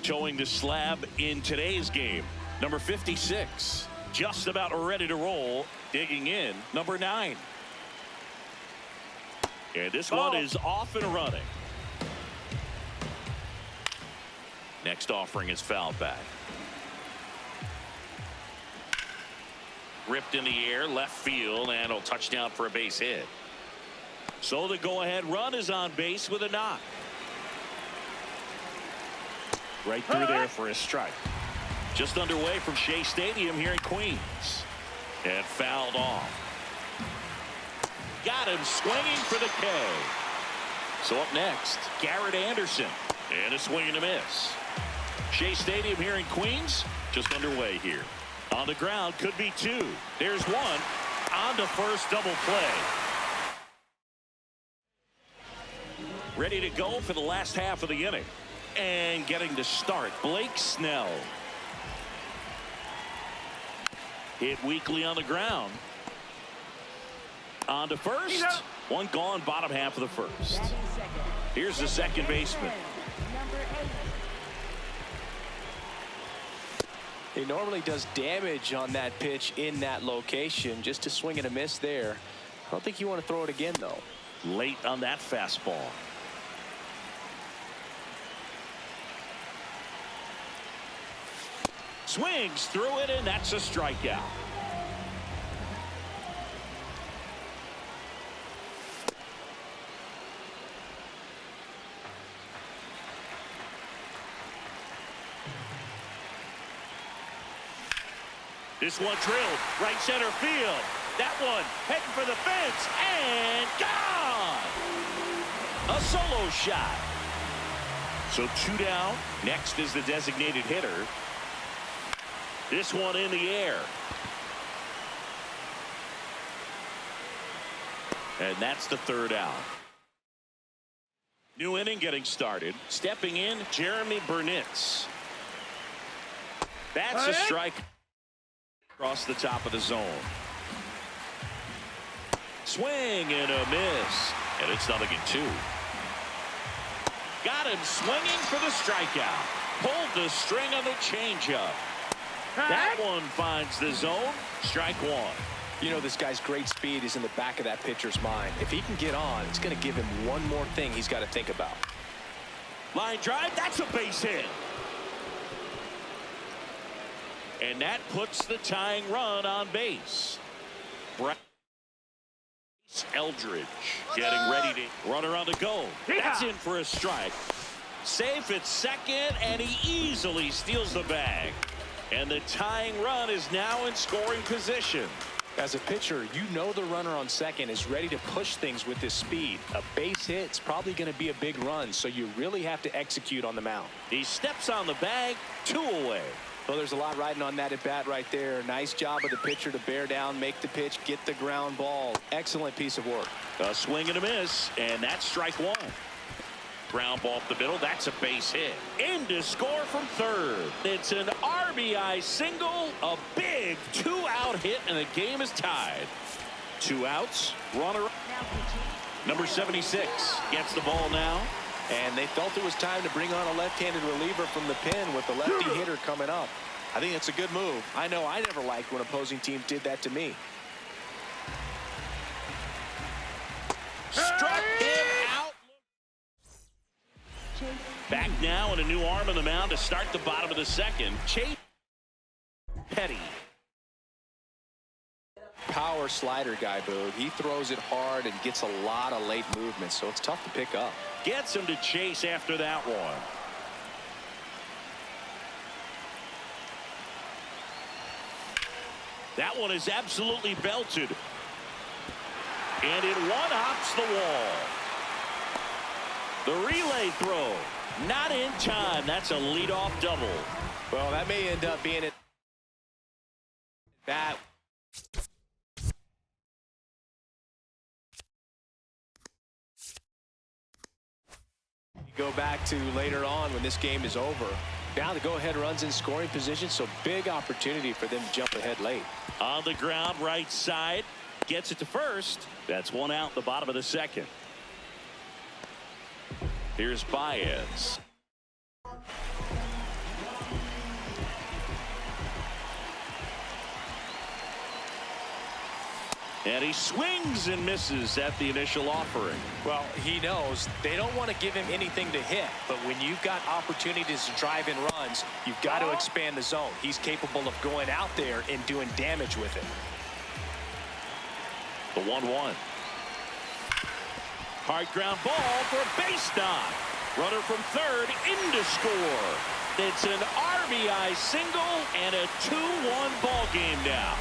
Towing the slab in today's game, number 56. Just about ready to roll. Digging in, number 9. And this one is off and running. Next offering is fouled back. Ripped in the air, left field, and a touchdown for a base hit. So the go-ahead run is on base with a knock. Right through there for a strike. Just underway from Shea Stadium here in Queens. And fouled off. Got him swinging for the K. So up next, Garrett Anderson. And a swing and a miss. Shea Stadium here in Queens, just underway here. On the ground, could be 2. There's 1. On to first, double play. Ready to go for the last half of the inning. And getting to start, Blake Snell. Hit weakly on the ground. On to first. 1 gone, bottom half of the first. Here's the second baseman. He normally does damage on that pitch in that location. Just a swing and a miss there. I don't think you want to throw it again, though. Late on that fastball. Swings through it, and that's a strikeout. This one drilled right center field. That one heading for the fence and gone. A solo shot. So 2 down. Next is the designated hitter. This one in the air. And that's the 3rd out. New inning getting started. Stepping in, Jeremy Burnitz. That's a strike. Across the top of the zone. Swing and a miss. And it's 0-2. Got him swinging for the strikeout. Pulled the string on the changeup. That one finds the zone. Strike 1. You know, this guy's great speed is in the back of that pitcher's mind. If he can get on, it's going to give him one more thing he's got to think about. Line drive. That's a base hit. And that puts the tying run on base. Bryce Eldridge getting ready to runner on the go. That's in for a strike. Safe at second, and he easily steals the bag. And the tying run is now in scoring position. As a pitcher, you know the runner on second is ready to push things with his speed. A base hit's probably going to be a big run, so you really have to execute on the mound. He steps on the bag, 2 away. Well, there's a lot riding on that at bat right there. Nice job of the pitcher to bear down, make the pitch, get the ground ball. Excellent piece of work. A swing and a miss, and that's strike 1. Ground ball up the middle. That's a base hit. In to score from 3rd. It's an RBI single, a big 2-out hit, and the game is tied. 2 outs. Runner. Number 76 gets the ball now. And they felt it was time to bring on a left-handed reliever from the pen with the lefty hitter coming up. I think it's a good move. I know I never liked when opposing teams did that to me. Struck him out. Back now and a new arm on the mound to start the bottom of the 2nd. Chase Petty. Power slider guy, Boog. He throws it hard and gets a lot of late movement, so it's tough to pick up. Gets him to chase after that one. That one is absolutely belted. And it one-hops the wall. The relay throw. Not in time. That's a leadoff double. Well, that may end up being it. That. Go back to later on when this game is over. Now the go-ahead runs in scoring position, so big opportunity for them to jump ahead late. On the ground, right side. Gets it to first. That's 1 out, the bottom of the 2nd. Here's Baez. And he swings and misses at the initial offering. Well, he knows they don't want to give him anything to hit, but when you've got opportunities to drive in runs, you've got to expand the zone. He's capable of going out there and doing damage with it. The 1-1. Hard ground ball for a base knock. Runner from third in to score. It's an RBI single and a 2-1 ball game now.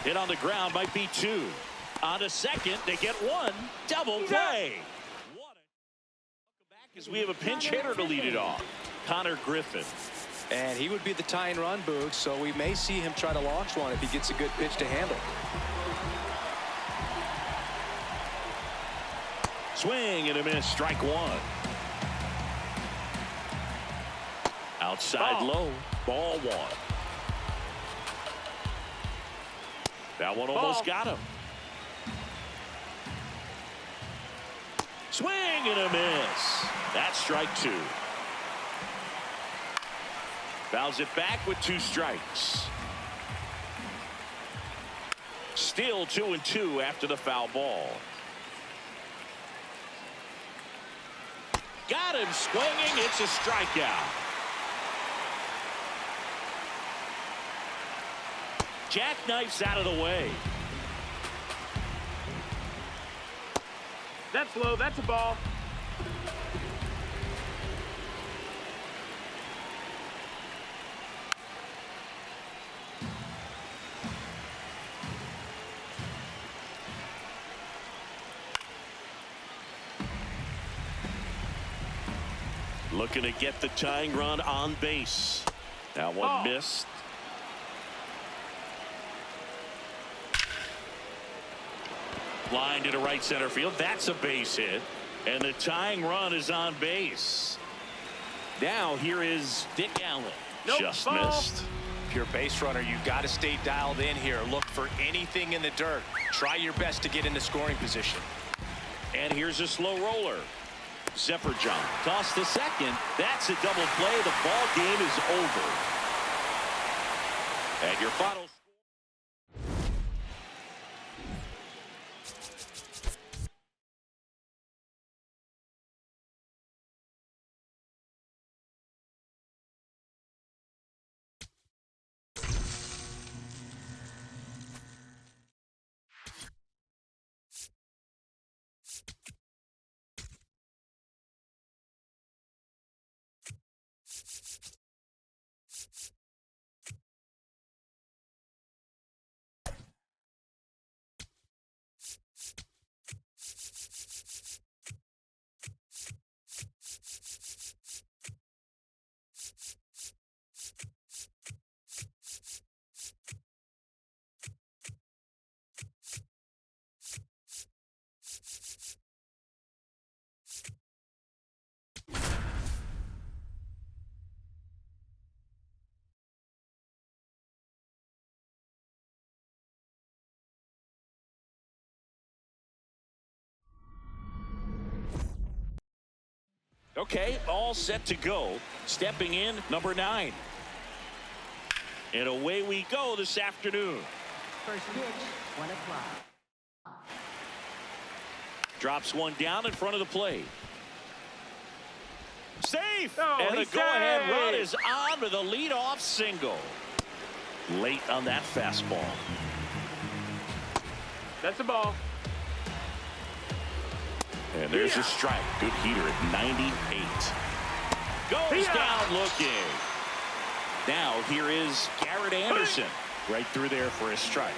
Hit on the ground might be 2. On to second, they get 1. Double play. Welcome back as we have a pinch hitter to lead it off. Connor Griffin. And he would be the tying run, Boog, so we may see him try to launch one if he gets a good pitch to handle. Swing and a miss, strike 1. Outside low, ball 1. That one almost got him. Swing and a miss. That's strike 2. Fouls it back with 2 strikes. Still 2-2 after the foul ball. Got him swinging. It's a strikeout. Jackknifes out of the way. That's low. That's a ball. Looking to get the tying run on base. That one missed. Line to the right center field. That's a base hit. And the tying run is on base. Now here is Dick Allen. Just missed. If you're a base runner, you've got to stay dialed in here. Look for anything in the dirt. Try your best to get into scoring position. And here's a slow roller. Zepperjohn toss to second. That's a double play. The ball game is over. And your final score. Okay, all set to go. Stepping in, number 9. And away we go this afternoon. First pitch, 1 o'clock. Drops one down in front of the plate. Safe! Oh, and the go-ahead run is on with a leadoff single. Late on that fastball. That's a ball. And there's a strike. Good heater at 98. Goes down looking. Now here is Garrett Anderson. Right through there for a strike.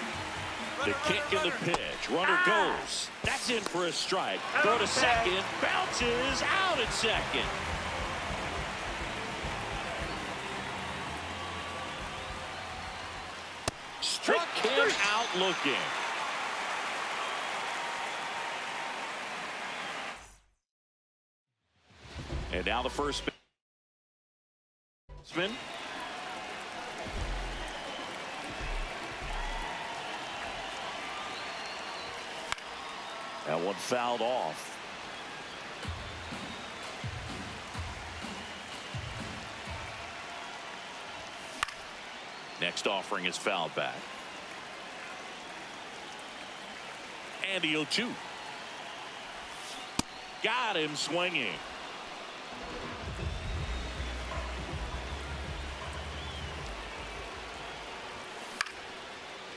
The kick and the pitch. Runner goes. That's in for a strike. Throw to second. Bounces out at second. Struck him out looking. And now the first spin. That one fouled off. Next offering is fouled back. And the 0-2. Got him swinging.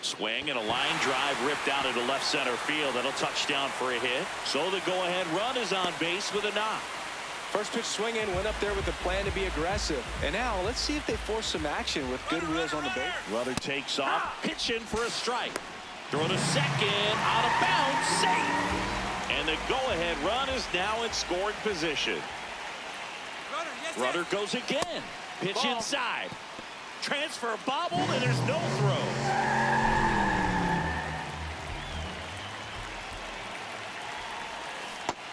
Swing and a line drive ripped out into left center field. That'll touch down for a hit. So the go-ahead run is on base with a knock. First pitch swing in, went up there with a plan to be aggressive. And now let's see if they force some action with good wheels on the base. Runner takes off, pitching for a strike. Throw to second, out of bounds, safe. And the go-ahead run is now in scoring position. Runner goes again. Pitch inside. Transfer bobbled, and there's no throw.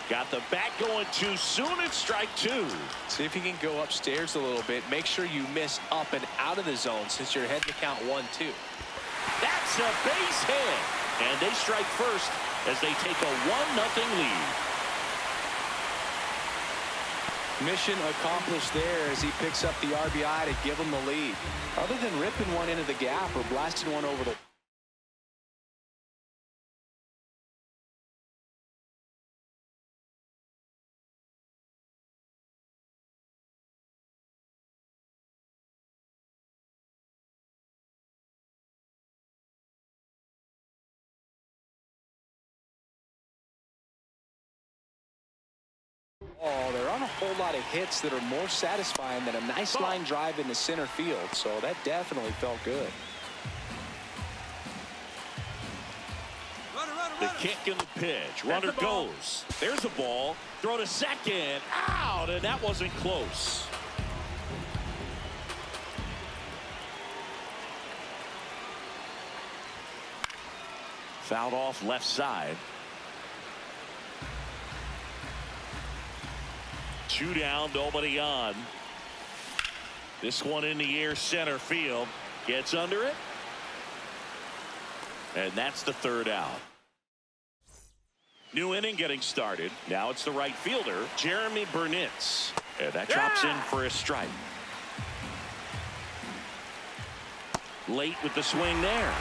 Got the bat going too soon. It's strike two. See if you can go upstairs a little bit. Make sure you miss up and out of the zone since you're heading to count 1-2. That's a base hit. And they strike first as they take a 1-0 lead. Mission accomplished there as he picks up the RBI to give him the lead. Other than ripping one into the gap or blasting one over the... Oh, there aren't a whole lot of hits that are more satisfying than a nice line drive into center field, so that definitely felt good. The kick and the pitch. Runner goes. There's a ball. Throw to second. Out, and that wasn't close. Fouled off left side. 2 down, nobody on. This one in the air, center field. Gets under it. And that's the third out. New inning getting started. Now it's the right fielder, Jeremy Burnitz. And that drops in for a strike. Late with the swing there.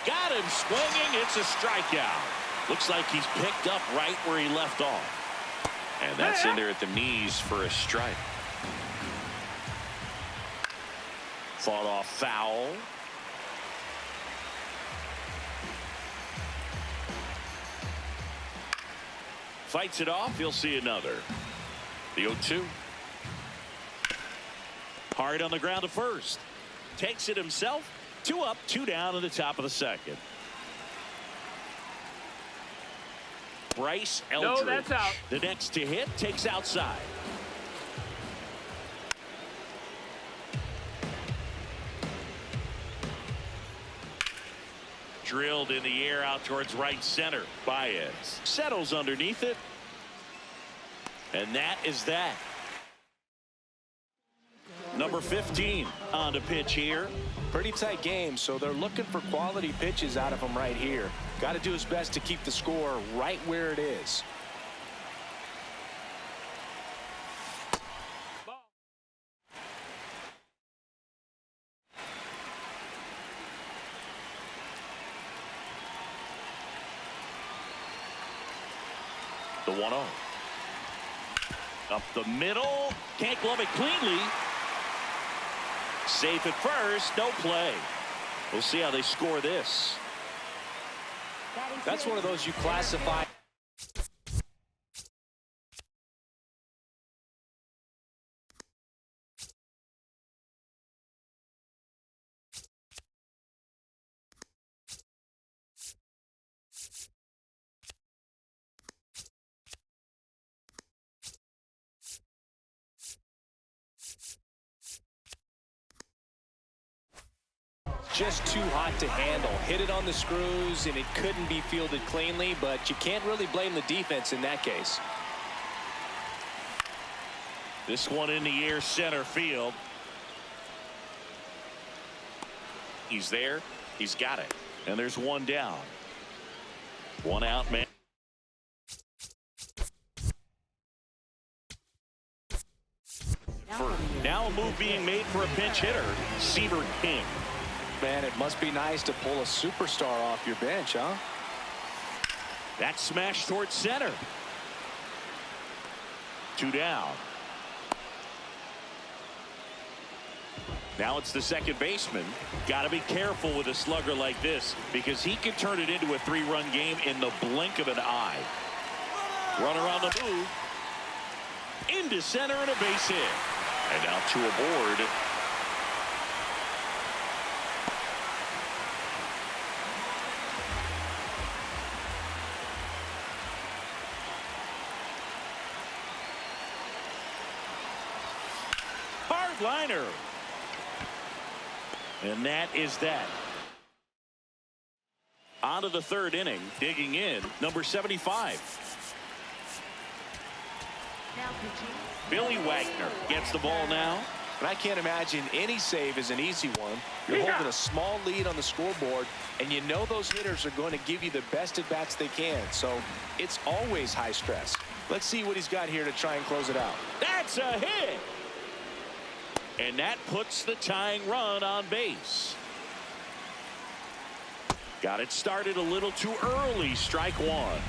Got him swinging. It's a strikeout. Looks like he's picked up right where he left off. And that's in there at the knees for a strike. Fought off foul. Fights it off. He'll see another. The 0-2. Hard on the ground to first. Takes it himself. 2 up, 2 down in the top of the second. Bryce Eldridge. No, that's out. The next to hit takes outside. Drilled in the air out towards right center. Baez settles underneath it. And that is that. Number 15 on the pitch here. Pretty tight game, so they're looking for quality pitches out of him right here. Got to do his best to keep the score right where it is. The 1-0. Up the middle. Can't glove it cleanly. Safe at first. No play. We'll see how they score this. That's one of those you classify. Just too hot to handle. Hit it on the screws, and it couldn't be fielded cleanly, but you can't really blame the defense in that case. This one in the air, center field. He's there. He's got it. And there's one down. One out, man. Now a move move being made for a pinch hitter, Seaver King. Man, it must be nice to pull a superstar off your bench, huh? That smash towards center. 2 down. Now it's the second baseman. Got to be careful with a slugger like this because he can turn it into a 3-run game in the blink of an eye. Runner on the move. Into center and a base hit. And now 2 aboard. Hard liner. And that is that. On to the 3rd inning. Digging in, number 75. Now pitching. Billy Wagner gets the ball now. And I can't imagine any save is an easy one. You're holding a small lead on the scoreboard, and you know those hitters are going to give you the best at-bats they can. So it's always high stress. Let's see what he's got here to try and close it out. That's a hit. And that puts the tying run on base. Got it started a little too early. Strike 1.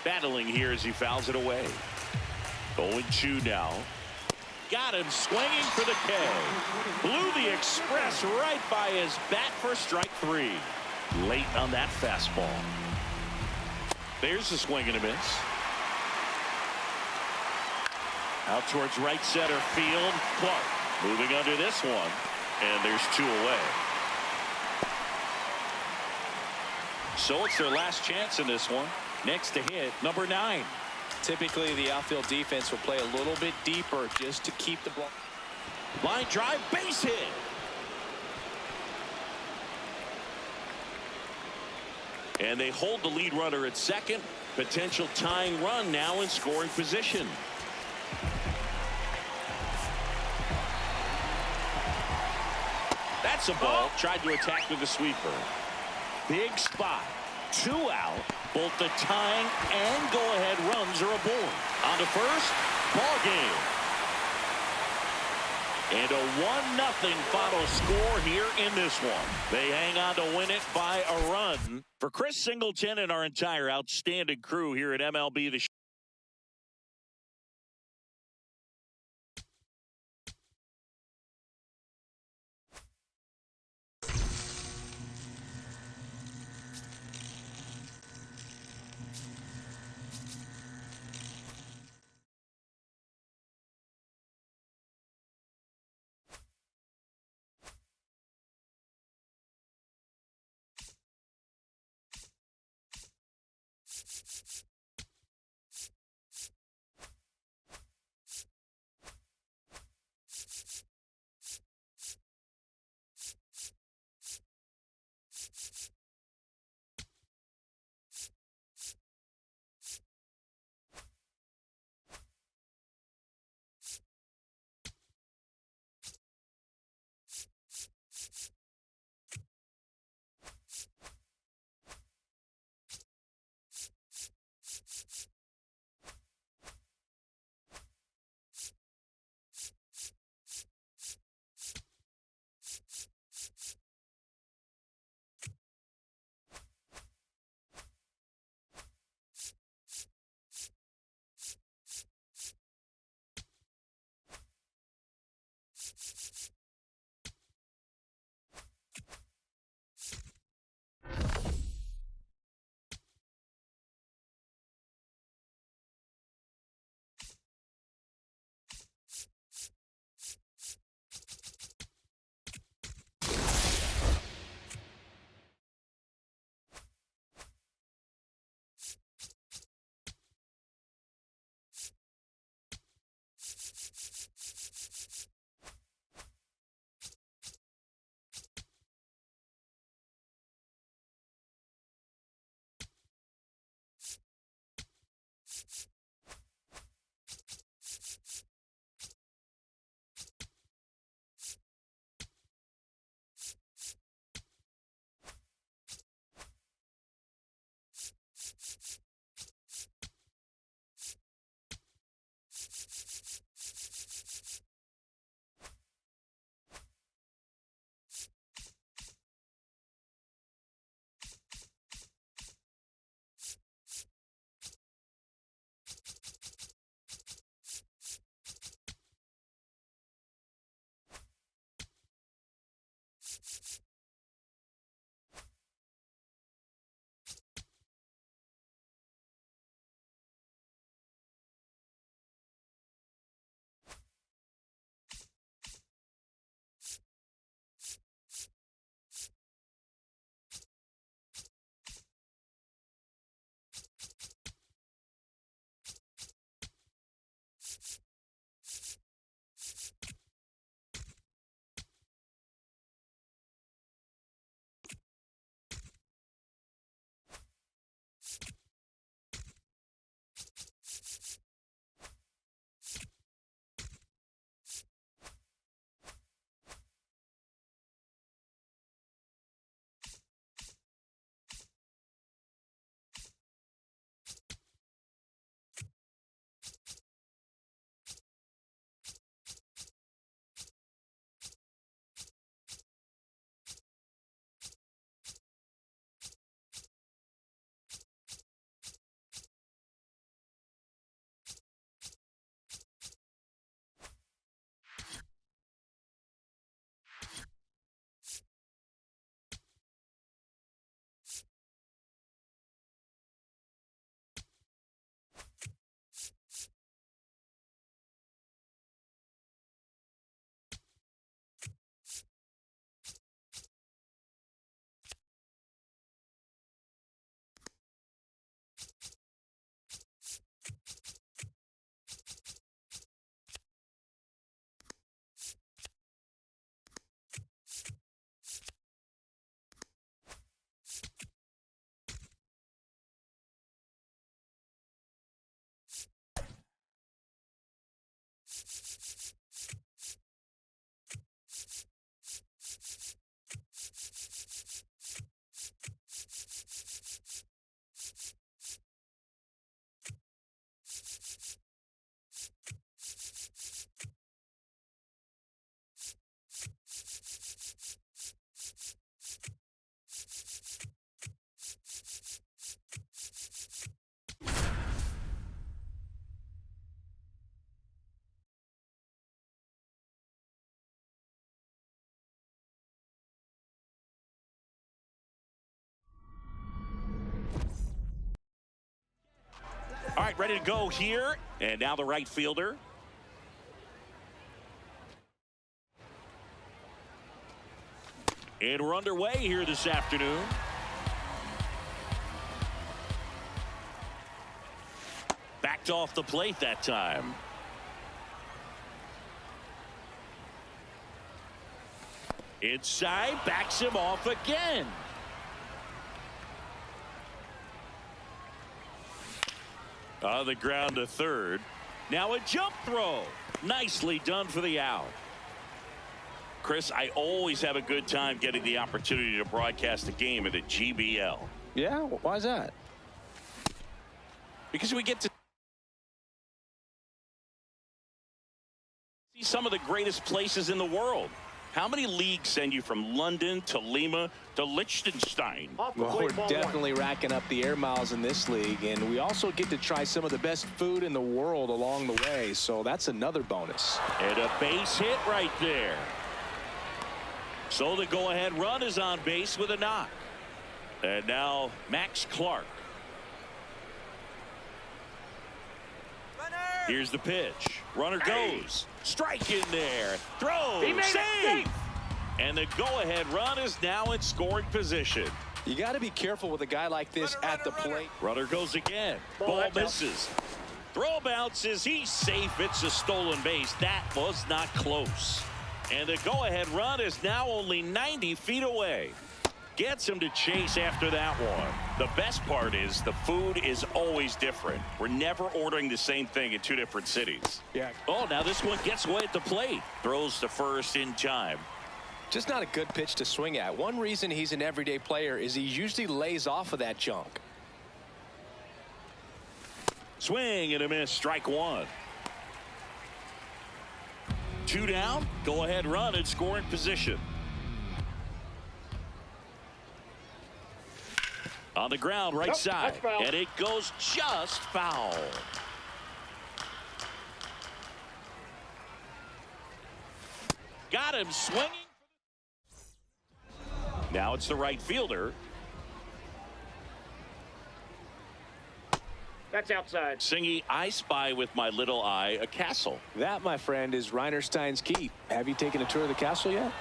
Battling here as he fouls it away. 0-2 now. Got him swinging for the K. Blew the express right by his bat for strike 3. Late on that fastball. There's the swing and a miss. Out towards right center field. Clark moving under this one. And there's 2 away. So it's their last chance in this one. Next to hit, number 9. Typically, the outfield defense will play a little bit deeper just to keep the ball. Line drive, base hit. And they hold the lead runner at second. Potential tying run now in scoring position. That's a ball. Tried to attack with the sweeper. Big spot. 2 out. Both the tying and go-ahead runs are aboard. On to first. Ball game. And a 1-0 final score here in this one. They hang on to win it by a run. For Chris Singleton and our entire outstanding crew here at MLB The Show. All right, ready to go here. And now the right fielder. And we're underway here this afternoon. Backed off the plate that time. Inside, backs him off again. On the ground to third. Now a jump throw. Nicely done for the out. Chris, I always have a good time getting the opportunity to broadcast a game at a GBL. Yeah, why is that? Because we get to see some of the greatest places in the world. How many leagues send you from London to Lima to Liechtenstein? Well, we're definitely racking up the air miles in this league, and we also get to try some of the best food in the world along the way, so that's another bonus. And a base hit right there. So the go-ahead run is on base with a knock. And now Max Clark. Here's the pitch. Runner goes. Strike in there. Throw. Save. And the go-ahead run is now in scoring position. You got to be careful with a guy like this at the plate. Runner goes again. Ball misses. Throw bounces. He's safe. It's a stolen base. That was not close. And the go-ahead run is now only 90 feet away. Gets him to chase after that one. The best part is the food is always different. We're never ordering the same thing in two different cities. Yeah. Oh, now this one gets away at the plate. Throws to first in time. Just not a good pitch to swing at. One reason he's an everyday player is he usually lays off of that junk. Swing and a miss. Strike one. Two down. Go ahead run in scoring position. On the ground, right side. And it goes just foul. Got him swinging. Now it's the right fielder. That's outside. Singy, I spy with my little eye a castle. That, my friend, is Reinerstein's Keep. Have you taken a tour of the castle yet?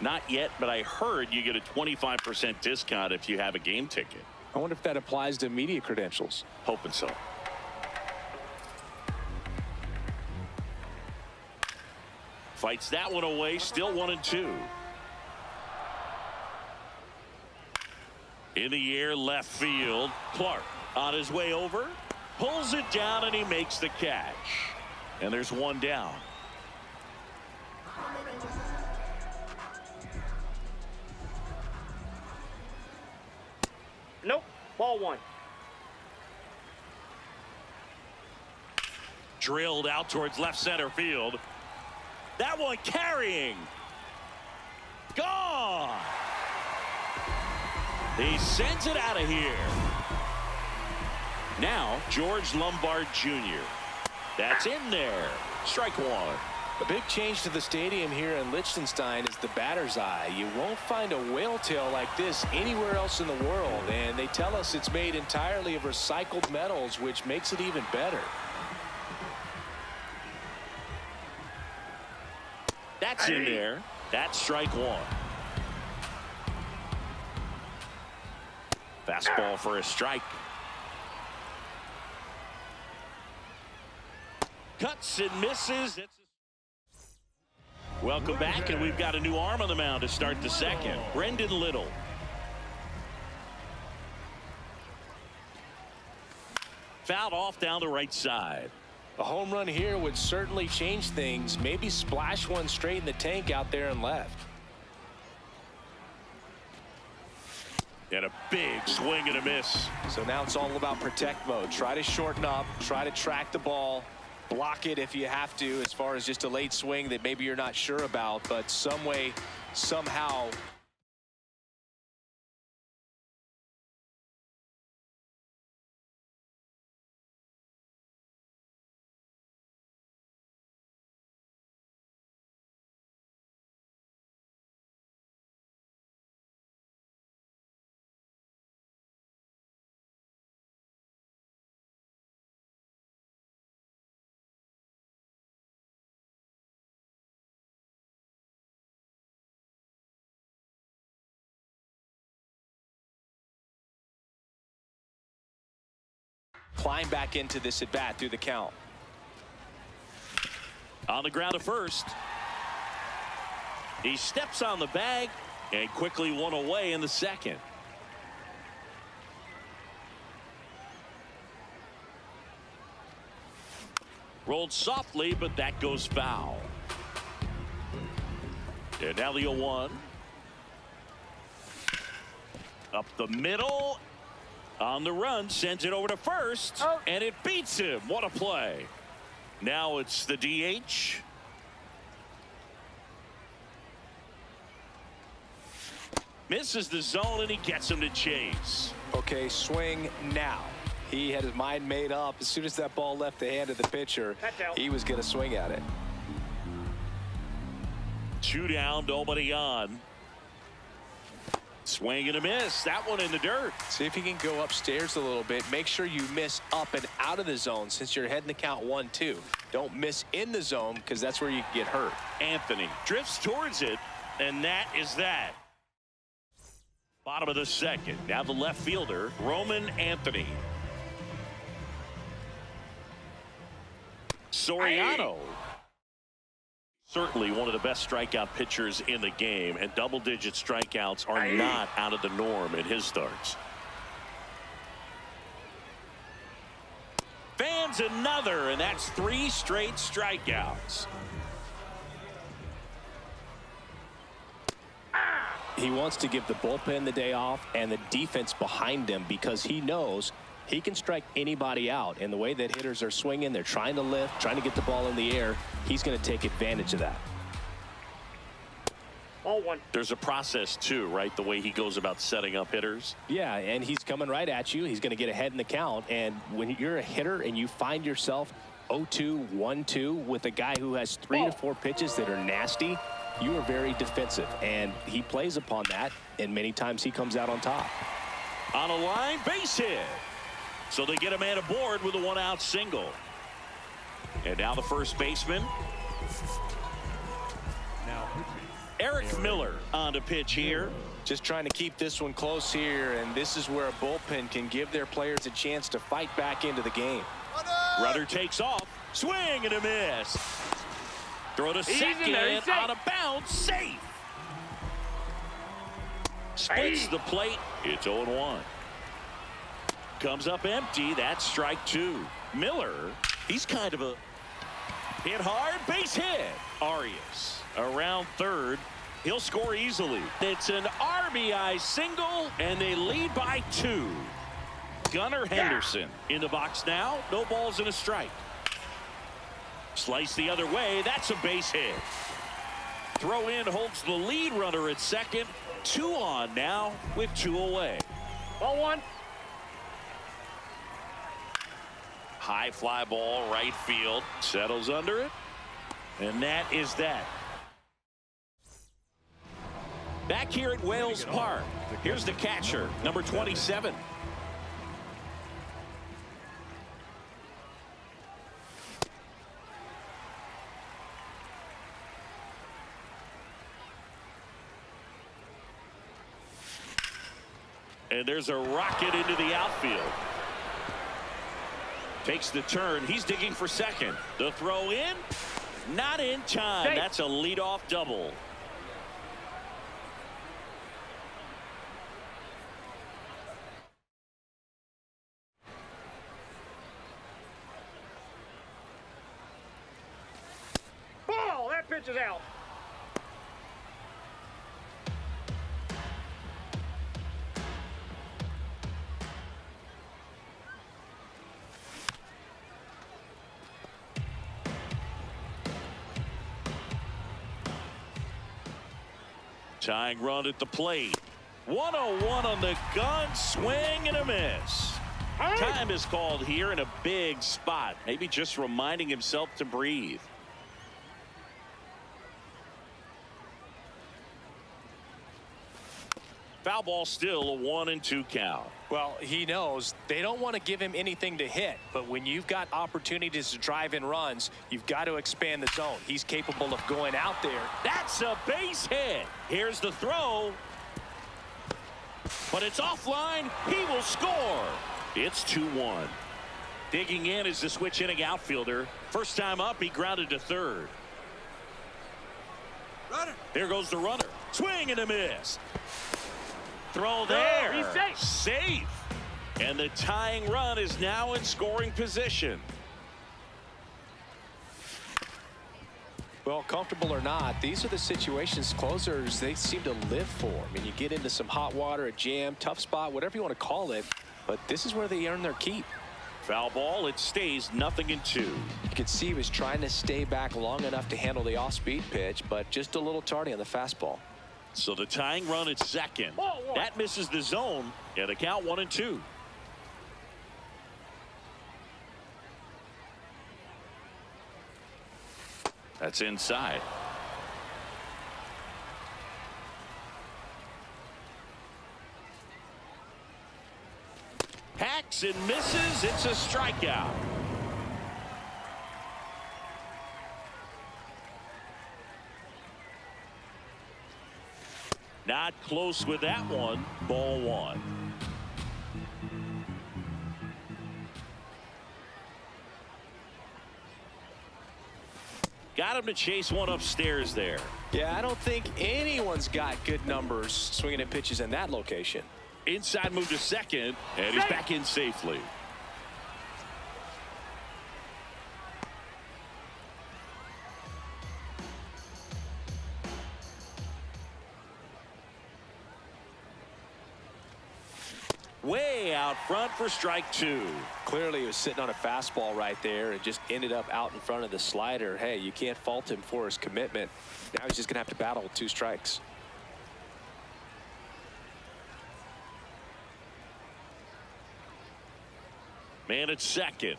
Not yet, but I heard you get a 25% discount if you have a game ticket. I wonder if that applies to media credentials. Hoping so. Fights that one away. Still 1-2. In the air, left field. Clark on his way over. Pulls it down, and he makes the catch. And there's one down. Nope. Ball one. Drilled out towards left center field. That one carrying. Gone. He sends it out of here. Now, George Lombard Jr. That's in there. Strike one. A big change to the stadium here in Liechtenstein is the batter's eye. You won't find a whale tail like this anywhere else in the world, and they tell us it's made entirely of recycled metals, which makes it even better. That's in there. That's strike one. Fastball for a strike. Cuts and misses. Welcome back, and we've got a new arm on the mound to start the second. Brendan Little. Fouled off down the right side. A home run here would certainly change things. Maybe splash one straight in the tank out there and left. And a big swing and a miss. So now it's all about protect mode. Try to shorten up, try to track the ball, block it if you have to, as far as just a late swing that maybe you're not sure about, but some way, somehow. Climb back into this at bat through the count. On the ground to first. He steps on the bag and quickly one away in the second. Rolled softly, but that goes foul. And now the 0-1. Up the middle. On the run, sends it over to first, and it beats him. What a play. Now it's the DH. Misses the zone, and he gets him to chase. Okay, swing now. He had his mind made up. As soon as that ball left the hand of the pitcher, he was going to swing at it. 2 down, nobody on. Swing and a miss. That one in the dirt. See if you can go upstairs a little bit. Make sure you miss up and out of the zone since you're heading the count 1-2. Don't miss in the zone because that's where you can get hurt. Anthony drifts towards it, and that is that. Bottom of the second. Now the left fielder, Roman Anthony. Soriano. Certainly one of the best strikeout pitchers in the game, and double-digit strikeouts are not out of the norm in his starts. Fans another, and that's 3 straight strikeouts. He wants to give the bullpen the day off and the defense behind him because he knows he can strike anybody out. And the way that hitters are swinging, they're trying to lift, trying to get the ball in the air. He's going to take advantage of that. 0-1. There's a process too, right? The way he goes about setting up hitters. Yeah, and he's coming right at you. He's going to get ahead in the count. And when you're a hitter and you find yourself 0-2, 1-2 with a guy who has 3 to 4 pitches that are nasty, you are very defensive. And he plays upon that, and many times he comes out on top. On a line, base hit. So they get a man aboard with a 1-out single. And now the first baseman, Eric Miller, on to pitch here. Just trying to keep this one close here, and this is where a bullpen can give their players a chance to fight back into the game. Runner takes off, swing and a miss. Throw to second, on a bounce, safe. Splits the plate. It's 0-1. Comes up empty. That's strike 2. Miller, he's kind of a hit hard, base hit. Arias around third. He'll score easily. It's an RBI single, and they lead by 2. Gunnar Henderson in the box now. No balls and a strike. Slice the other way. That's a base hit. Throw in holds the lead runner at second. 2 on now with 2 away. 0-1. High fly ball, right field. Settles under it. And that is that. Back here at Wales Park. Here's the catcher, number 27. And there's a rocket into the outfield. Takes the turn. He's digging for second. The throw in. Not in time. That's a leadoff double. pitch is out. Tying run at the plate. 101 on the gun, swing and a miss. Time is called here in a big spot. Maybe just reminding himself to breathe. Foul ball, still a 1-2 count. Well, he knows they don't want to give him anything to hit, but when you've got opportunities to drive in runs, you've got to expand the zone. He's capable of going out there. That's a base hit. Here's the throw. But it's offline. He will score. It's 2-1. Digging in is the switch inning outfielder. First time up, he grounded to third. Runner. Here goes the runner. Swing and a miss. Throw there. He's safe. Safe. And the tying run is now in scoring position. Well, comfortable or not, these are the situations closers they seem to live for. I mean, you get into some hot water, a jam, tough spot, whatever you want to call it, but this is where they earn their keep. Foul ball, it stays 0-2. You could see he was trying to stay back long enough to handle the off-speed pitch, but just a little tardy on the fastball. So the tying run at second. Ball one. That misses the zone, and a count 1-2. That's inside. Hacks and misses. It's a strikeout. Not close with that one. Ball one. Got him to chase one upstairs there. Yeah, I don't think anyone's got good numbers swinging at pitches in that location. Inside move to second, and he's back in safely. Way out front for strike two. Clearly he was sitting on a fastball right there and just ended up out in front of the slider. Hey, you can't fault him for his commitment. Now he's just going to have to battle with 2 strikes. Man at second.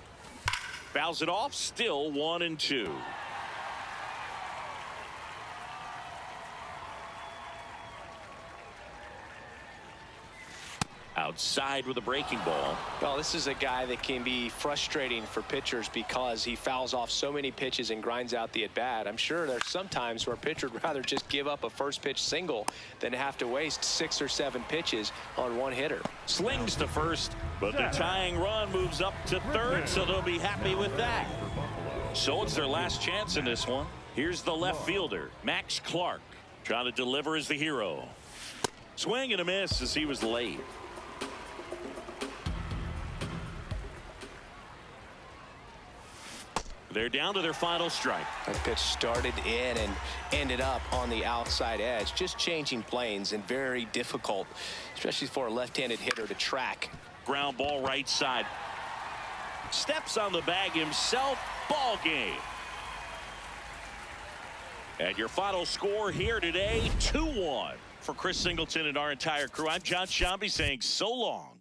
Fouls it off, still 1-2. Outside with a breaking ball. Well, this is a guy that can be frustrating for pitchers because he fouls off so many pitches and grinds out the at-bat. I'm sure there's some times where a pitcher would rather just give up a first pitch single than have to waste 6 or 7 pitches on one hitter. Slings to first, but the tying run moves up to third, so they'll be happy with that. So it's their last chance in this one. Here's the left fielder, Max Clark, trying to deliver as the hero. Swing and a miss as he was late. They're down to their final strike. That pitch started in and ended up on the outside edge, just changing planes, and very difficult, especially for a left-handed hitter, to track. Ground ball right side. Steps on the bag himself. Ball game. And your final score here today, 2-1. For Chris Singleton and our entire crew, I'm John Shambi saying so long.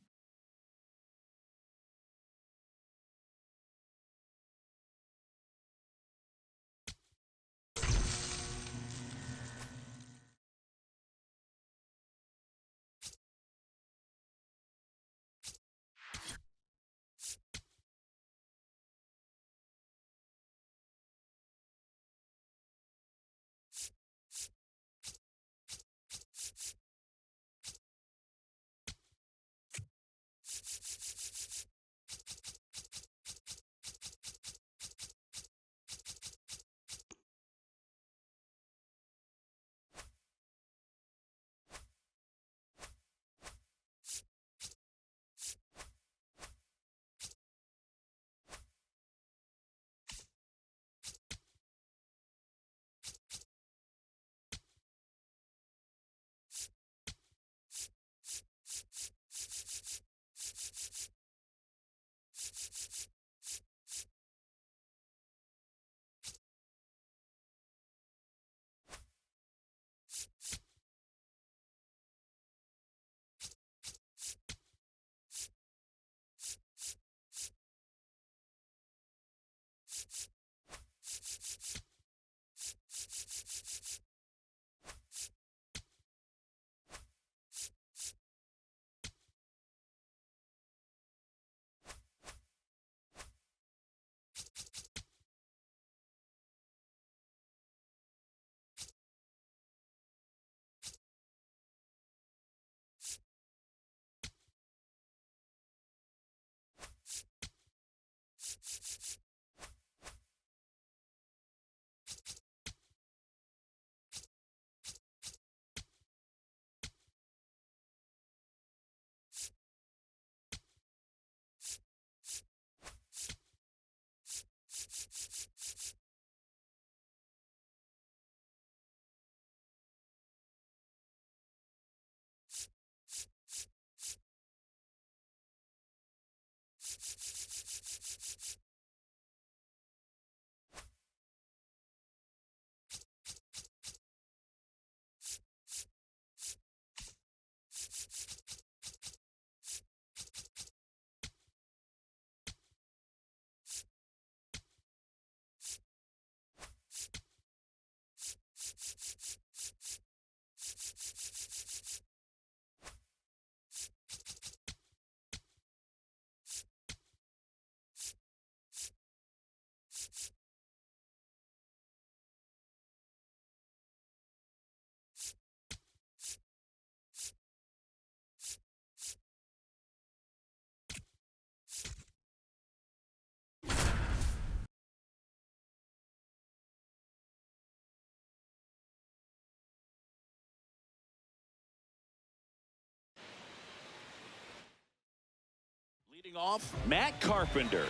Leading off, Matt Carpenter.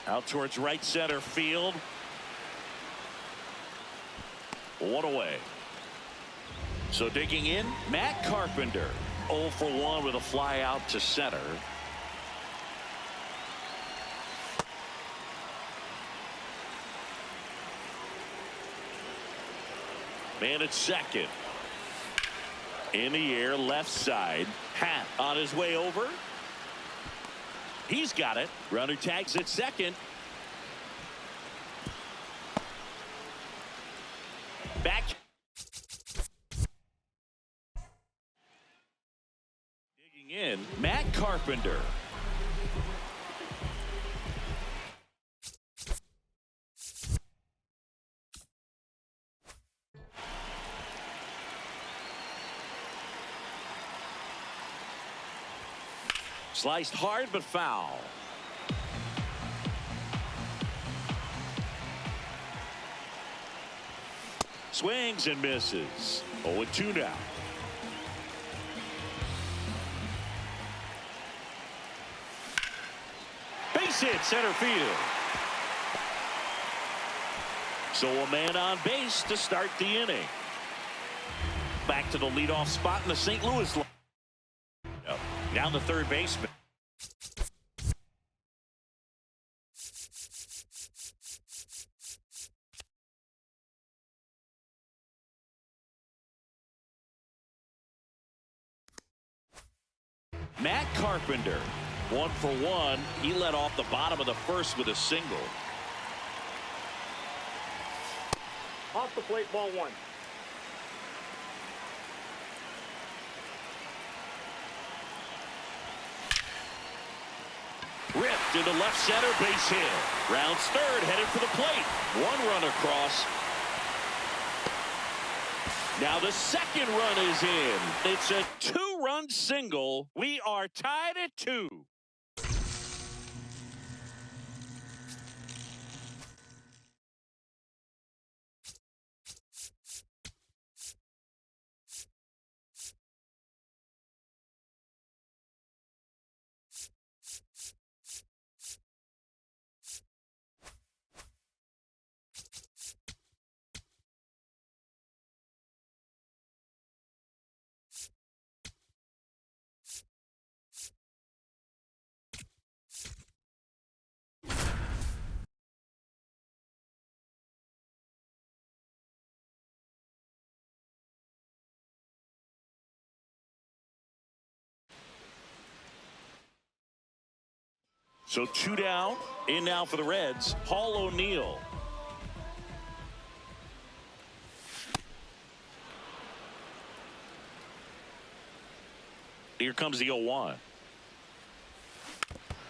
Out towards right center field. One away. So digging in, Matt Carpenter. 0 for 1 with a fly out to center. Man at second. In the air, left side. Hat on his way over. He's got it. Runner tags at second. Back. Digging in, Matt Carpenter. Sliced hard but foul. Swings and misses. 0-2 now. Base hit center field. So a man on base to start the inning. Back to the leadoff spot in the St. Louis line. Down the third baseman. Matt Carpenter, 1 for 1. He led off the bottom of the first with a single. Off the plate, ball 1. Ripped into left center, base hit. Rounds third, headed for the plate. One run across. Now the second run is in. It's a 2-run single. We are tied at 2. So 2 down. In now for the Reds, Paul O'Neill. Here comes the 0-1.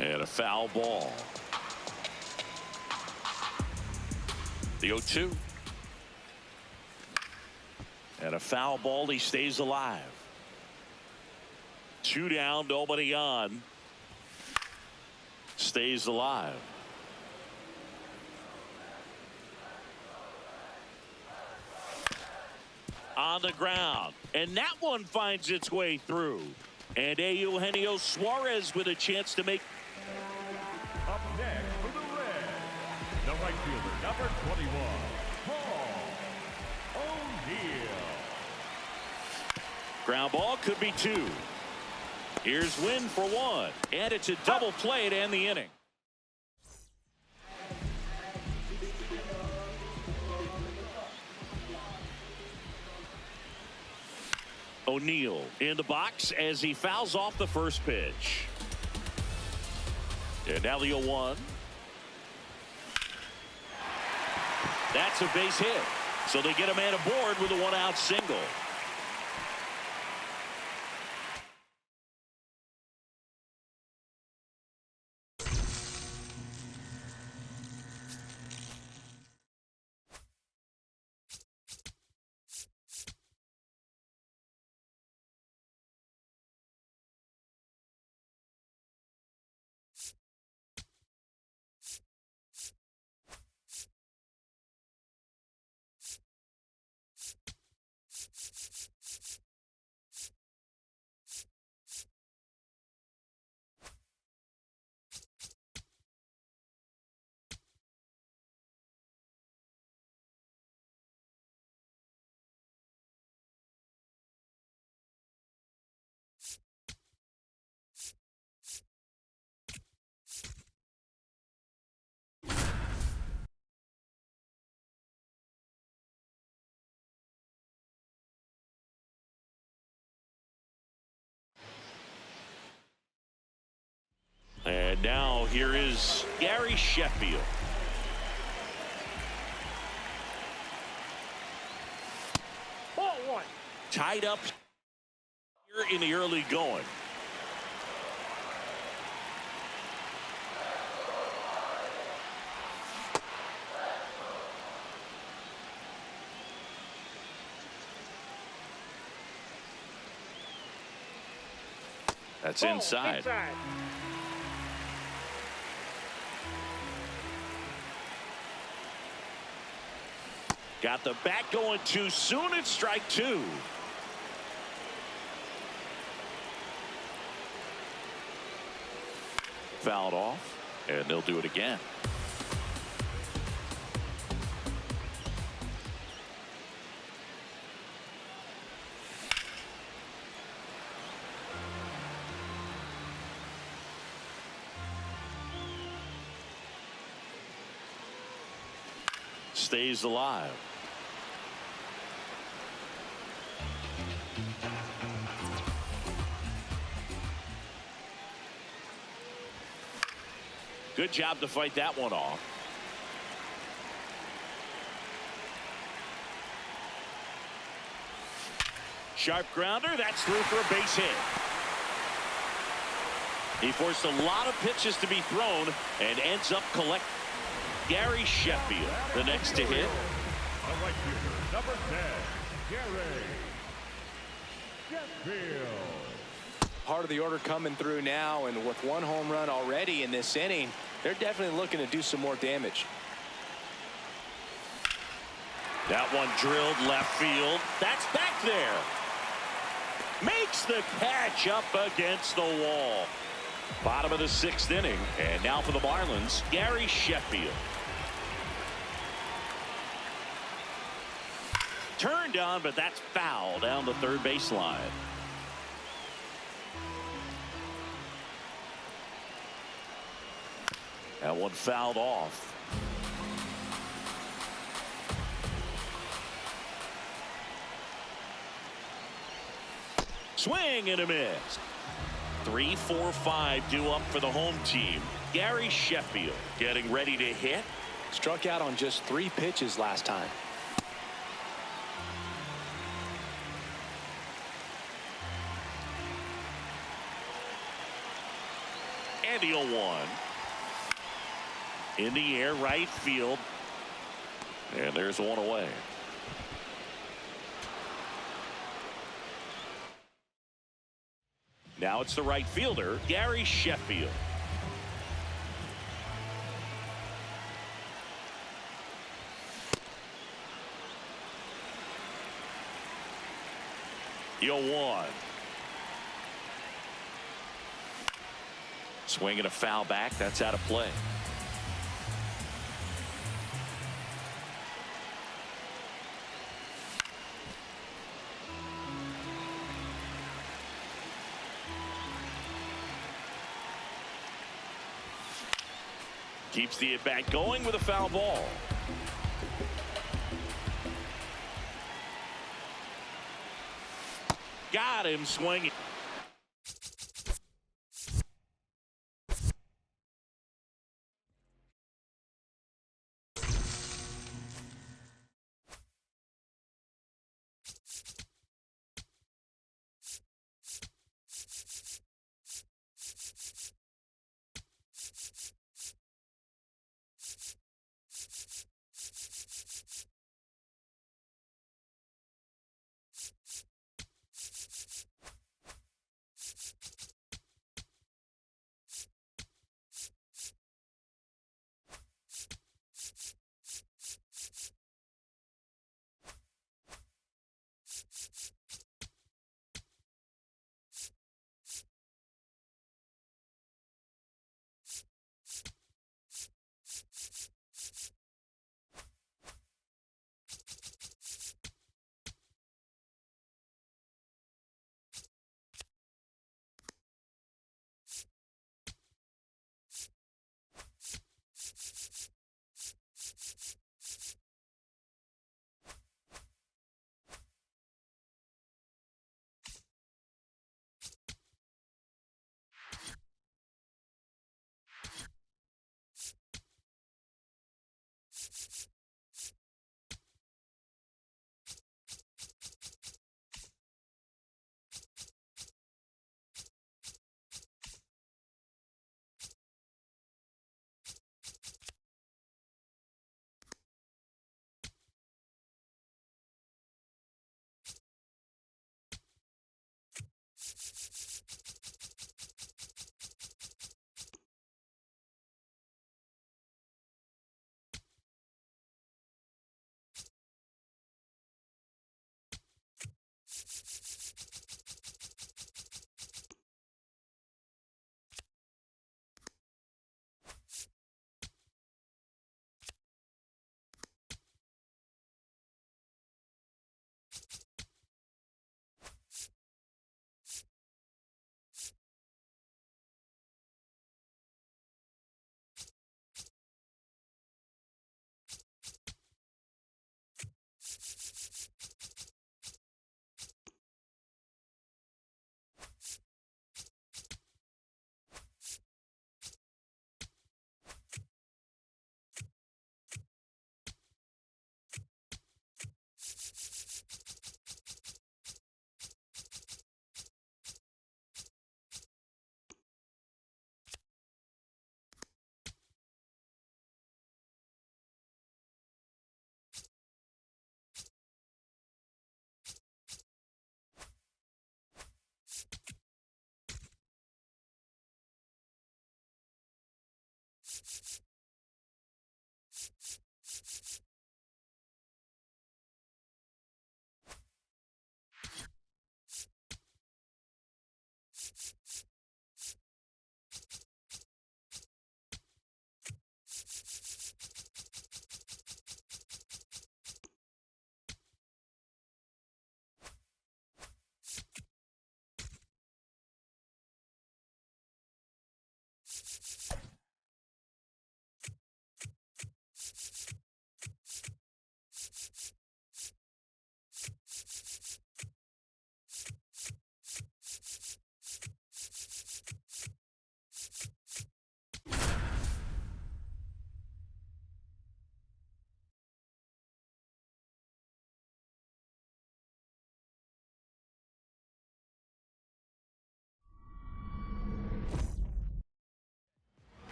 And a foul ball. The 0-2. And a foul ball. He stays alive. 2 down, nobody on. Stays alive. On the ground. And that one finds its way through. And Eugenio Suarez with a chance to make. Up next for the Reds, the right fielder, number 21, Paul O'Neill. Ground ball could be 2. Here's Wynn for 1. And it's a double play to end the inning. O'Neill in the box as he fouls off the first pitch. And now the 0-1. That's a base hit. So they get a man aboard with a 1-out single. Now here is Gary Sheffield. Ball one. Tied up here in the early going. That's Ball inside. Got the bat going too soon. It's strike two. Fouled off, and they'll do it again. Stays alive. Good job to fight that one off. Sharp grounder. That's through for a base hit. He forced a lot of pitches to be thrown and ends up collecting. Gary Sheffield, the next to hit. The right fielder, number 10, Gary Sheffield. Part of the order coming through now, and with one home run already in this inning, they're definitely looking to do some more damage. That one drilled left field. That's back there. Makes the catch up against the wall. Bottom of the 6th inning, and now for the Marlins, Gary Sheffield. Turned on, but that's foul down the third baseline. That one fouled off. Swing and a miss. 3, 4, 5 due up for the home team. Gary Sheffield getting ready to hit. Struck out on just 3 pitches last time. And the 0-1. In the air, right field. And there's one away. Now it's the right fielder, Gary Sheffield. The 0-1. Swinging a foul back. That's out of play. Keeps the at-bat going with a foul ball. Got him swinging.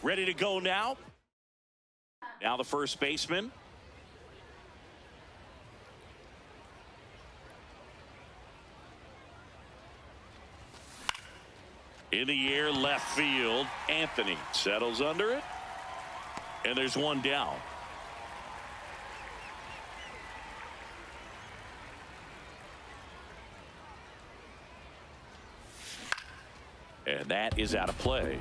Ready to go now. Now the first baseman. In the air, left field. Anthony settles under it. And there's one down. And that is out of play.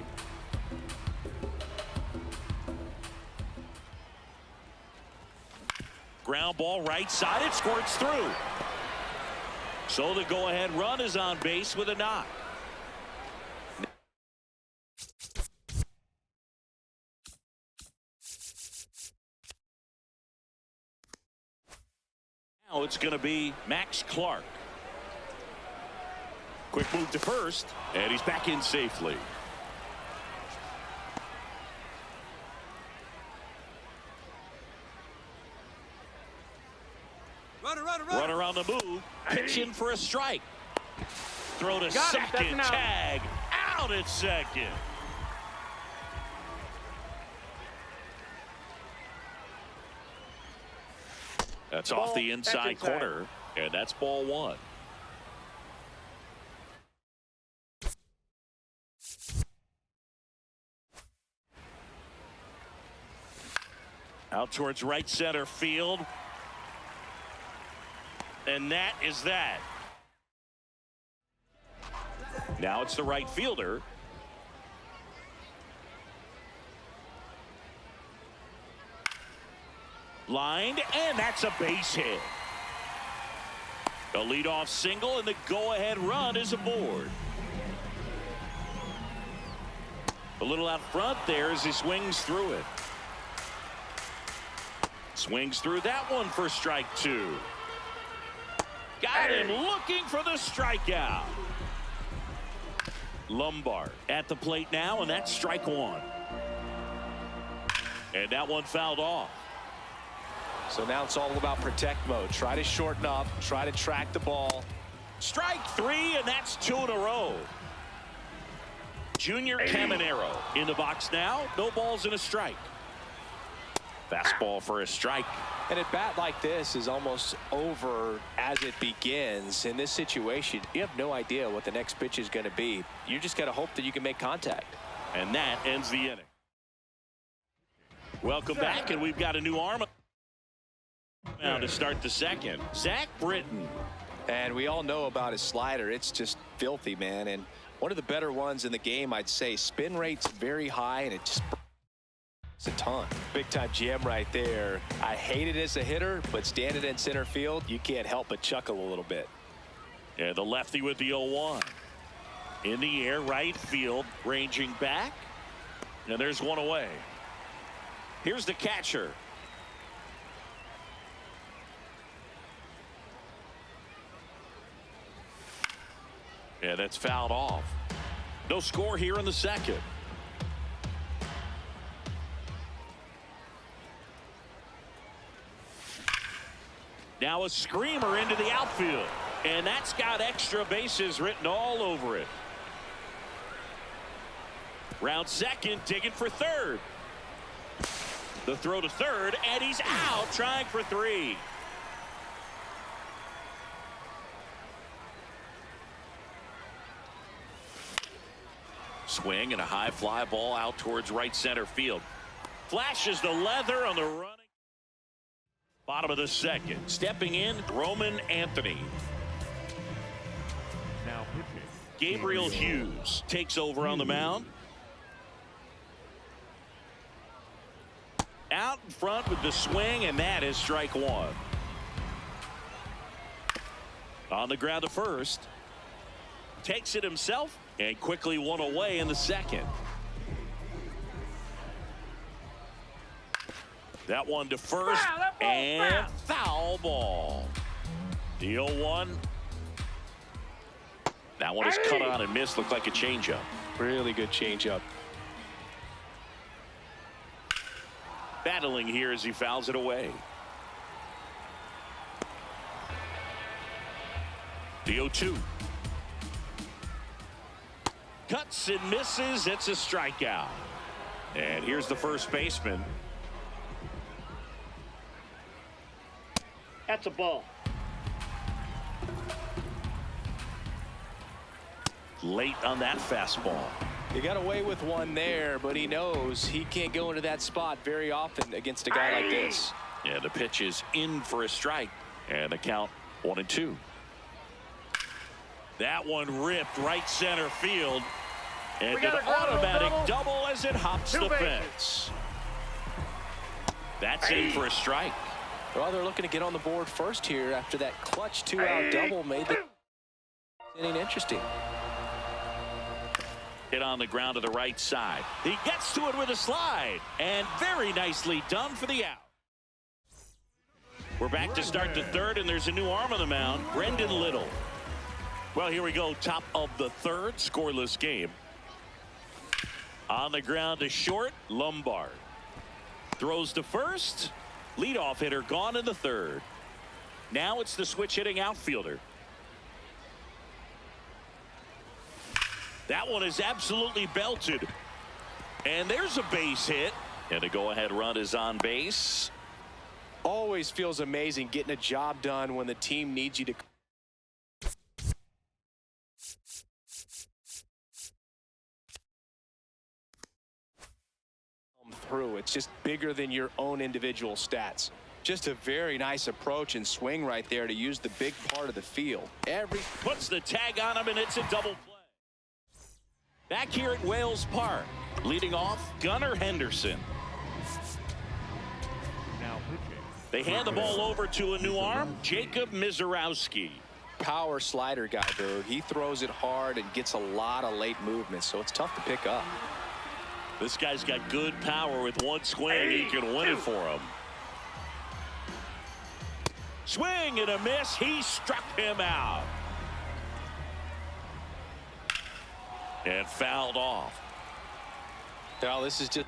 Ground ball right side. It squirts through. So the go-ahead run is on base with a knock. Now it's going to be Max Clark. Quick move to first, and he's back in safely. Runner on the move, pitching for a strike. Throw to second, tag, out at second. That's off the inside corner, and that's ball one. Out towards right center field. And that is that. Now it's the right fielder. Lined, and that's a base hit. A leadoff single, and the go-ahead run is aboard. A little out front there as he swings through it. Swings through that one for strike two. Got him looking for the strikeout. Lombard at the plate now, and that's strike one. And that one fouled off. So now it's all about protect mode. Try to shorten up, try to track the ball. Strike three, and that's two in a row. Junior Caminero in the box now. No balls and a strike. Fastball for a strike. And a bat like this is almost over as it begins. In this situation, you have no idea what the next pitch is going to be. You just got to hope that you can make contact. And that ends the inning. Welcome back, and we've got a new arm now to start the second. Zach Britton And we all know about his slider. It's just filthy, man. And one of the better ones in the game, I'd say. Spin rate's very high, and it just it's a ton. Big time gem right there. I hate it as a hitter, but standing in center field, you can't help but chuckle a little bit. And the lefty with the 0-1. In the air, right field, ranging back. And there's one away. Here's the catcher. Yeah, that's fouled off. No score here in the second. Now a screamer into the outfield. And that's got extra bases written all over it. Round second, digging for third. The throw to third, and he's out trying for 3. Swing and a high fly ball out towards right center field. Flashes the leather on the running. Bottom of the second. Stepping in, Roman Anthony. Now pitching. Gabriel Hughes takes over on the mound. Out in front with the swing, and that is strike 1. On the ground to first. Takes it himself and quickly one away in the second. That one to first, and foul ball. The 0-1. That one is cut on and missed. Looked like a changeup. Really good changeup. Battling here as he fouls it away. The 0-2. Cuts and misses. It's a strikeout. And here's the first baseman. That's a ball. Late on that fastball. He got away with one there, but he knows he can't go into that spot very often against a guy like this. Yeah, the pitch is in for a strike. And the count 1-2. That one ripped right center field. And an automatic double as it hops the fence. That's in for a strike. Well, they're looking to get on the board first here after that clutch 2-out double made the inning interesting. Hit on the ground to the right side. He gets to it with a slide. And very nicely done for the out. We're back to start the third, and there's a new arm on the mound, Brendan Little. Well, here we go. Top of the third, scoreless game. On the ground to short, Lombard. Throws to first. Leadoff hitter gone in the third. Now it's the switch hitting outfielder. That one is absolutely belted. And there's a base hit. And a go-ahead run is on base. Always feels amazing getting a job done when the team needs you to come through. It's just bigger than your own individual stats. Just a very nice approach and swing right there to use the big part of the field. Puts the tag on him, and it's a double play. Back here at Wales Park, leading off Gunnar Henderson. Now pitching. They hand the ball over to a new arm, Jacob Mizorowski. Power slider guy, though. He throws it hard and gets a lot of late movement, so it's tough to pick up. This guy's got good power. With one swing, he can win it for him. Swing and a miss. He struck him out. And fouled off. Well, this is just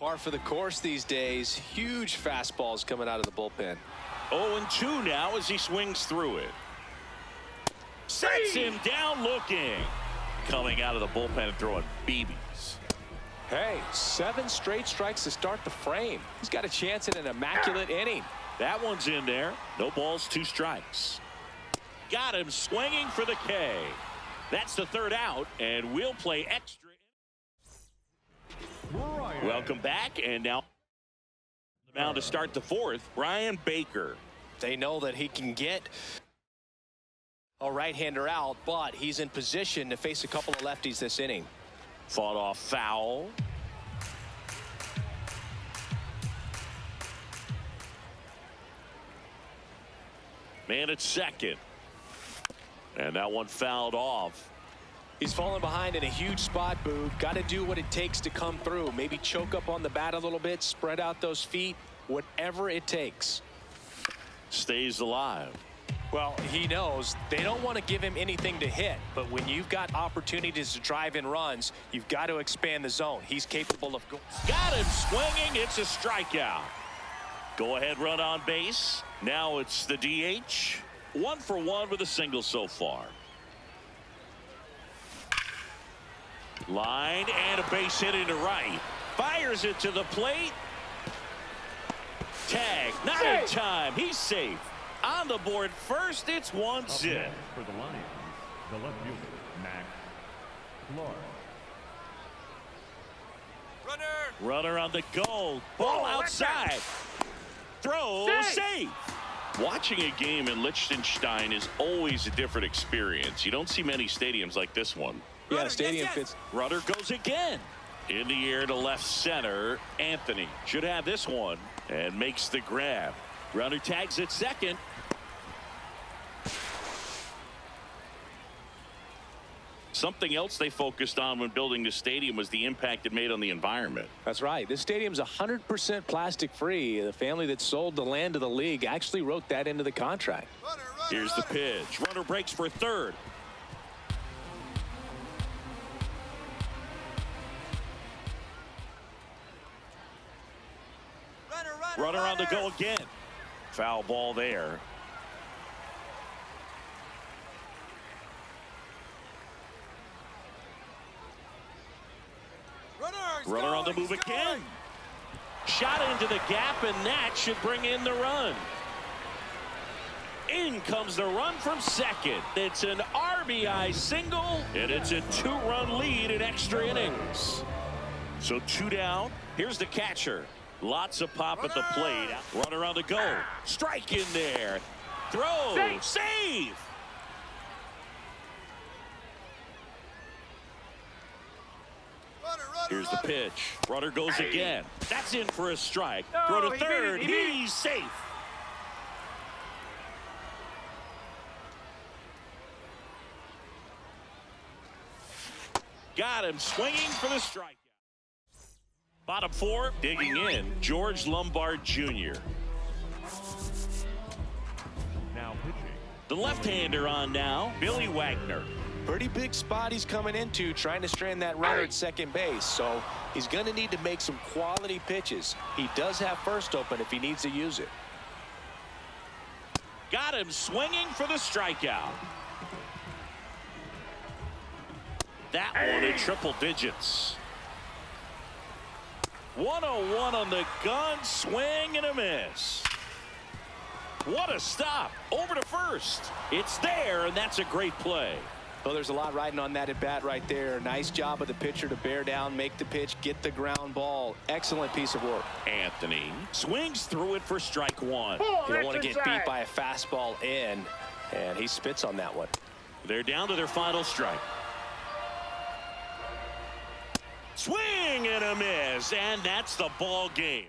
par for the course these days. Huge fastballs coming out of the bullpen. 0-2 now as he swings through it. Sets him down looking. Coming out of the bullpen and throwing BBs. Hey, 7 straight strikes to start the frame. He's got a chance at an immaculate inning. That one's in there. No balls, 2 strikes. Got him swinging for the K. That's the third out, and we'll play extra. Welcome back, and now the mound to start the fourth, Brian Baker. They know that he can get a right-hander out, but he's in position to face a couple of lefties this inning. Fought off foul. Man at second. And that one fouled off. He's falling behind in a huge spot, Boog. Got to do what it takes to come through. Maybe choke up on the bat a little bit, spread out those feet, whatever it takes. Stays alive. Well, he knows they don't want to give him anything to hit, but when you've got opportunities to drive in runs, you've got to expand the zone. He's capable of going. Got him swinging. It's a strikeout. Go ahead run on base. Now it's the DH. 1 for 1 with a single so far. Line and a base hit into right. Fires it to the plate. Tag. Not in time. He's safe. On the board first. It's 1 zip. For the Lions, the left fielder, Max Flores. Runner on the goal. Ball outside. Throw safe. Watching a game in Liechtenstein is always a different experience. You don't see many stadiums like this one. Yeah, stadium fits. Runner goes again. In the air to left center. Anthony should have this one and makes the grab. Runner tags at second. Something else they focused on when building the stadium was the impact it made on the environment. That's right. This stadium's 100% plastic free. The family that sold the land to the league actually wrote that into the contract. Here's the pitch. Runner breaks for third. Runner on the go again. Foul ball there. Runner on the move again. Shot into the gap, and that should bring in the run. In comes the run from second. It's an RBI single, and it's a 2-run lead in extra innings. So 2 down. Here's the catcher. Lots of pop at the plate. Runner on the go. Strike in there. Throw. Save. Here's the pitch. Runner goes again. That's in for a strike. Throw to third. He's safe. Got him swinging for the strikeout. Bottom 4, digging in, George Lombard Jr. Now pitching. The left-hander on now, Billy Wagner. Pretty big spot he's coming into, trying to strand that runner at second base. So he's going to need to make some quality pitches. He does have first open if he needs to use it. Got him swinging for the strikeout. That one in triple digits. 101 on the gun, swing and a miss. What a stop. Over to first. It's there, and that's a great play. Well, there's a lot riding on that at bat right there. Nice job of the pitcher to bear down, make the pitch, get the ground ball. Excellent piece of work. Anthony swings through it for strike 1. You don't want to get beat by a fastball in, and he spits on that one. They're down to their final strike. Swing and a miss, and that's the ball game.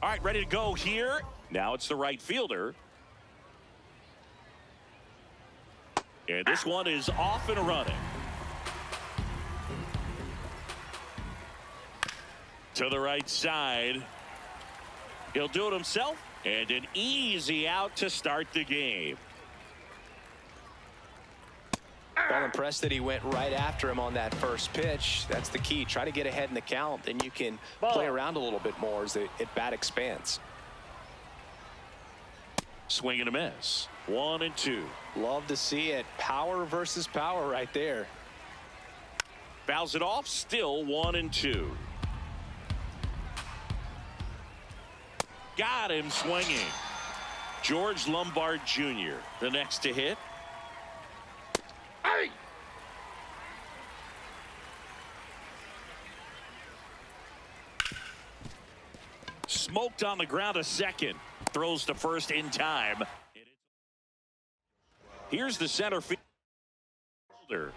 All right, ready to go here. Now it's the right fielder. And this one is off and running. To the right side. He'll do it himself. And an easy out to start the game. Well, impressed that he went right after him on that first pitch. That's the key. Try to get ahead in the count. Then you can play around a little bit more as the at-bat expands. Swing and a miss. 1-2. Love to see it. Power versus power right there. Fouls it off. Still 1-2. Got him swinging. George Lombard Jr. the next to hit. Hey! Smoked on the ground a second. Throws to first in time. Here's the center fielder.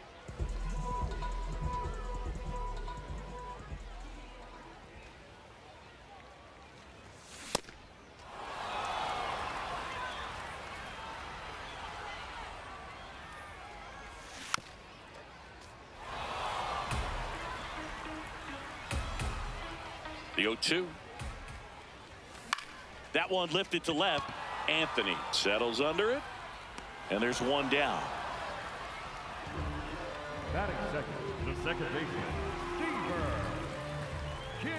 The 0-2. That one lifted to left. Anthony settles under it. And there's one down. Batting second, the second baseman, King.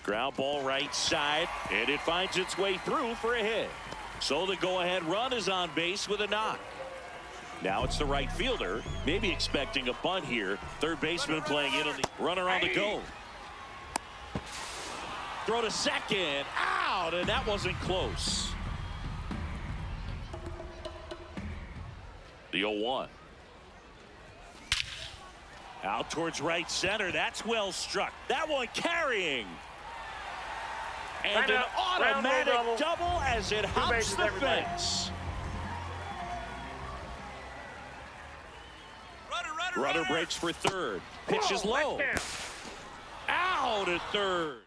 Ground ball right side. And it finds its way through for a hit. So the go-ahead run is on base with a knock. Now it's the right fielder, maybe expecting a bunt here. Third baseman playing in on the runner on the go. throw to second. Out, and that wasn't close. The 0-1. Out towards right center. That's well struck. That one carrying. And an automatic double as it hops the fence. Runner breaks for third. Pitch is low. Out at third.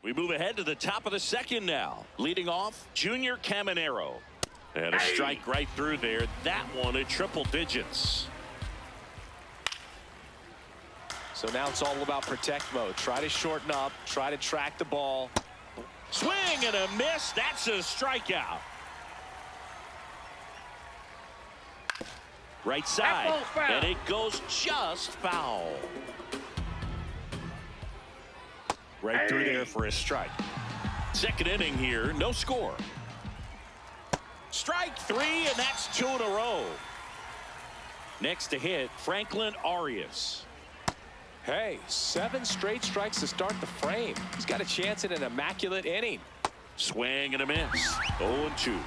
We move ahead to the top of the second now. Leading off, Junior Caminero. And a strike right through there. That one at triple digits. So now it's all about protect mode. Try to shorten up. Try to track the ball. Swing and a miss. That's a strikeout. Right side. And it goes just foul. Right through there for a strike. Second inning here. No score. Strike three, and that's 2 in a row. Next to hit, Franklin Arias. Hey, 7 straight strikes to start the frame. He's got a chance at an immaculate inning. Swing and a miss. 0-2.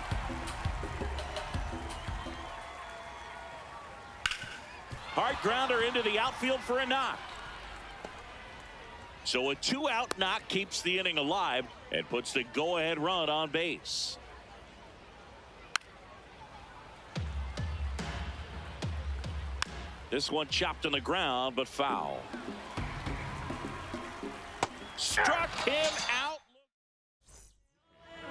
Hard grounder into the outfield for a knock. So a 2-out knock keeps the inning alive and puts the go-ahead run on base. This one chopped on the ground, but foul. Struck him out.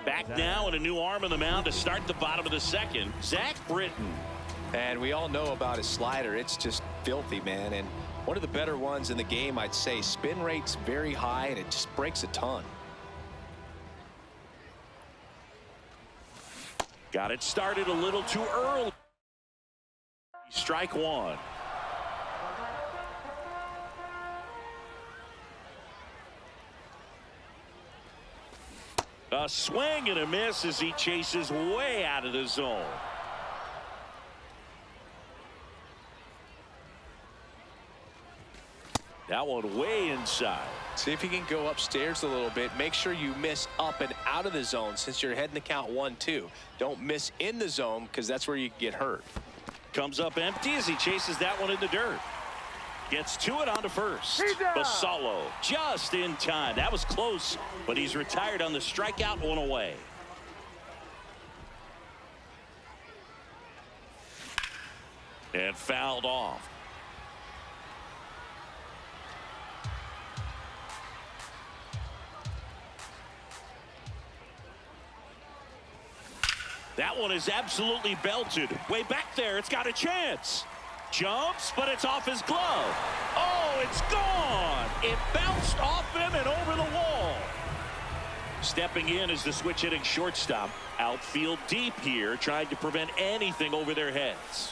Back now and a new arm on the mound to start the bottom of the second. Zach Britton. And we all know about his slider. It's just filthy, man. And one of the better ones in the game, I'd say. Spin rate's very high, and it just breaks a ton. Got it started a little too early. Strike one. A swing and a miss as he chases way out of the zone. That one way inside. See if you can go upstairs a little bit. Make sure you miss up and out of the zone since you're heading to count 1-2. Don't miss in the zone because that's where you can get hurt. Comes up empty as he chases that one in the dirt. Gets to it onto first. Basallo just in time. That was close, but he's retired on the strikeout, one away. And fouled off. That one is absolutely belted. Way back there, it's got a chance. Jumps, but it's off his glove. Oh, it's gone. It bounced off him and over the wall. Stepping in is the switch hitting shortstop. Outfield deep here, trying to prevent anything over their heads.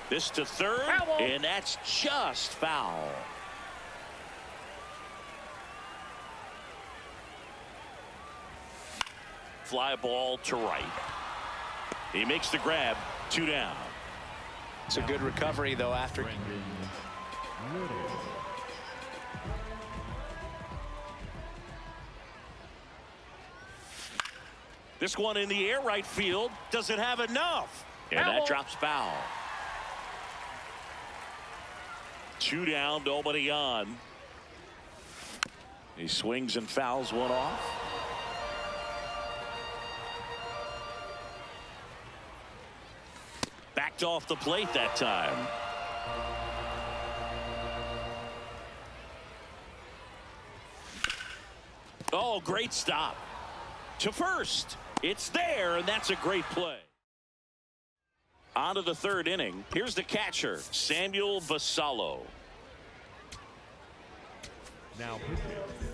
This to third, and that's just foul. Fly ball to right. He makes the grab, 2 down. It's a good recovery, though, after. This one in the air right field doesn't have enough. And that drops foul. 2 down, nobody on. He swings and fouls one off. Backed off the plate that time. Oh, great stop. To first. It's there, and that's a great play. On to the third inning. Here's the catcher, Samuel Basallo. Now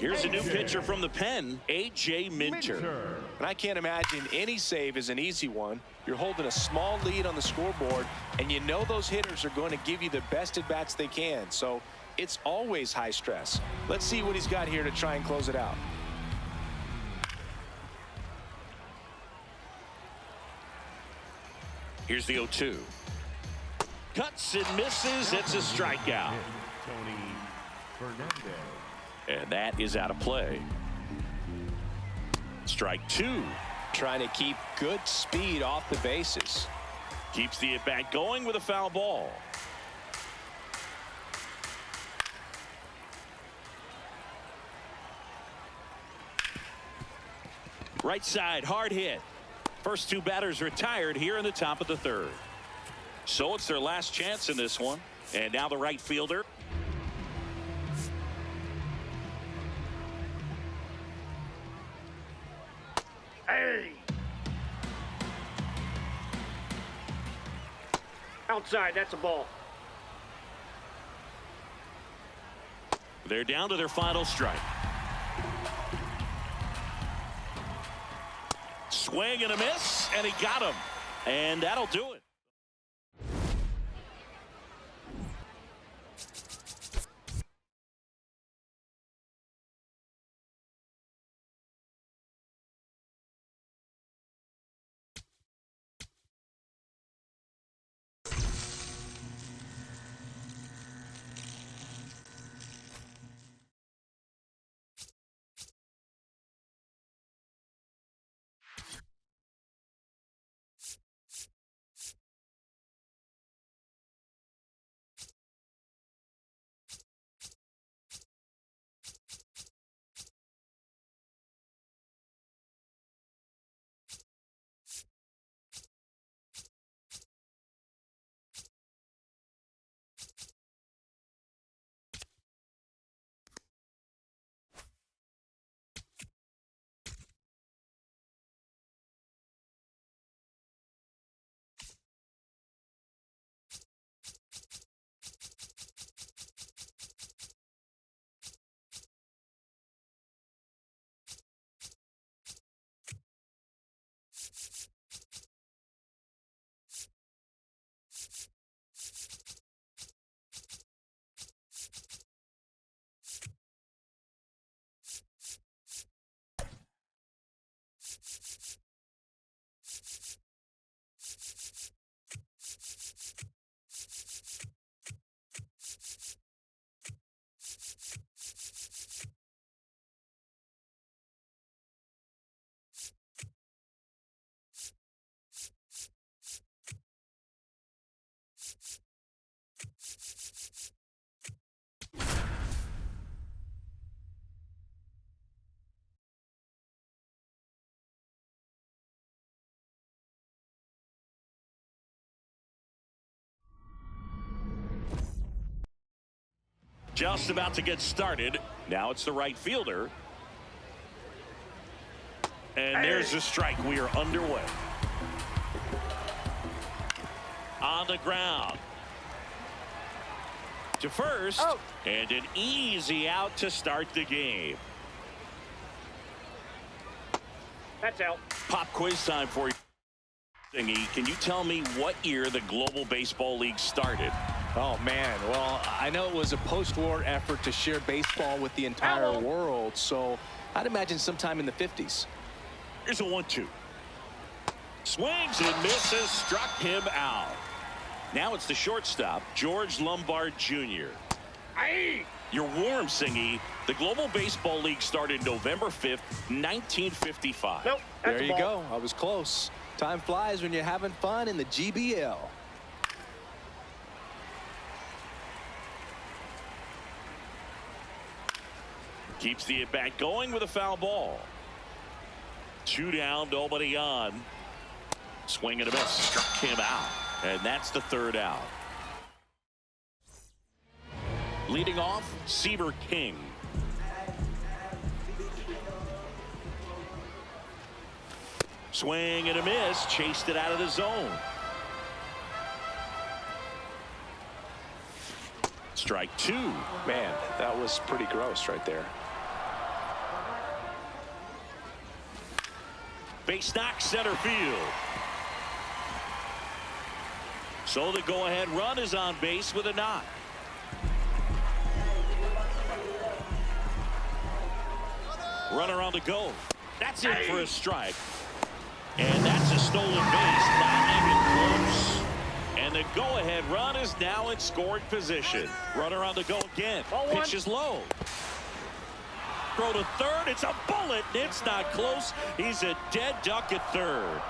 here's a new pitcher from the pen, A.J. Minter. And I can't imagine any save is an easy one. You're holding a small lead on the scoreboard, and you know those hitters are going to give you the best at-bats they can. So it's always high stress. Let's see what he's got here to try and close it out. Here's the 0-2. Cuts and misses. It's a strikeout. Tony Fernandez. And that is out of play. Strike two. Trying to keep good speed off the bases. Keeps the at-bat going with a foul ball. Right side, hard hit. First two batters retired here in the top of the third. So it's their last chance in this one. And now the right fielder. Hey! Outside, that's a ball. They're down to their final strike. Swing and a miss, and he got him. And that'll do it. Just about to get started. Now it's the right fielder. And there's a strike. We are underway. On the ground. To first. Oh. And an easy out to start the game. That's out. Pop quiz time for you. Can you tell me what year the Global Baseball League started? Oh, man. Well, I know it was a post-war effort to share baseball with the entire world, so I'd imagine sometime in the 50s. Here's a 1-2. Swings and misses, struck him out. Now it's the shortstop, George Lombard Jr. Aye. You're warm, Singy. The Global Baseball League started November 5th, 1955. Nope. There you go. I was close. Time flies when you're having fun in the GBL. Keeps the at-bat going with a foul ball. 2 down, nobody on. Swing and a miss, struck him out. And that's the third out. Leading off, Seaver King. Swing and a miss, chased it out of the zone. Strike two. Man, that was pretty gross right there. Base knock, center field. So the go-ahead run is on base with a knock. Runner on the go. That's it for a strike. And that's a stolen base, not even close. And the go-ahead run is now in scoring position. Runner on the go again. Pitch is low. throw to third. It's a bullet. It's not close. He's a dead duck at third.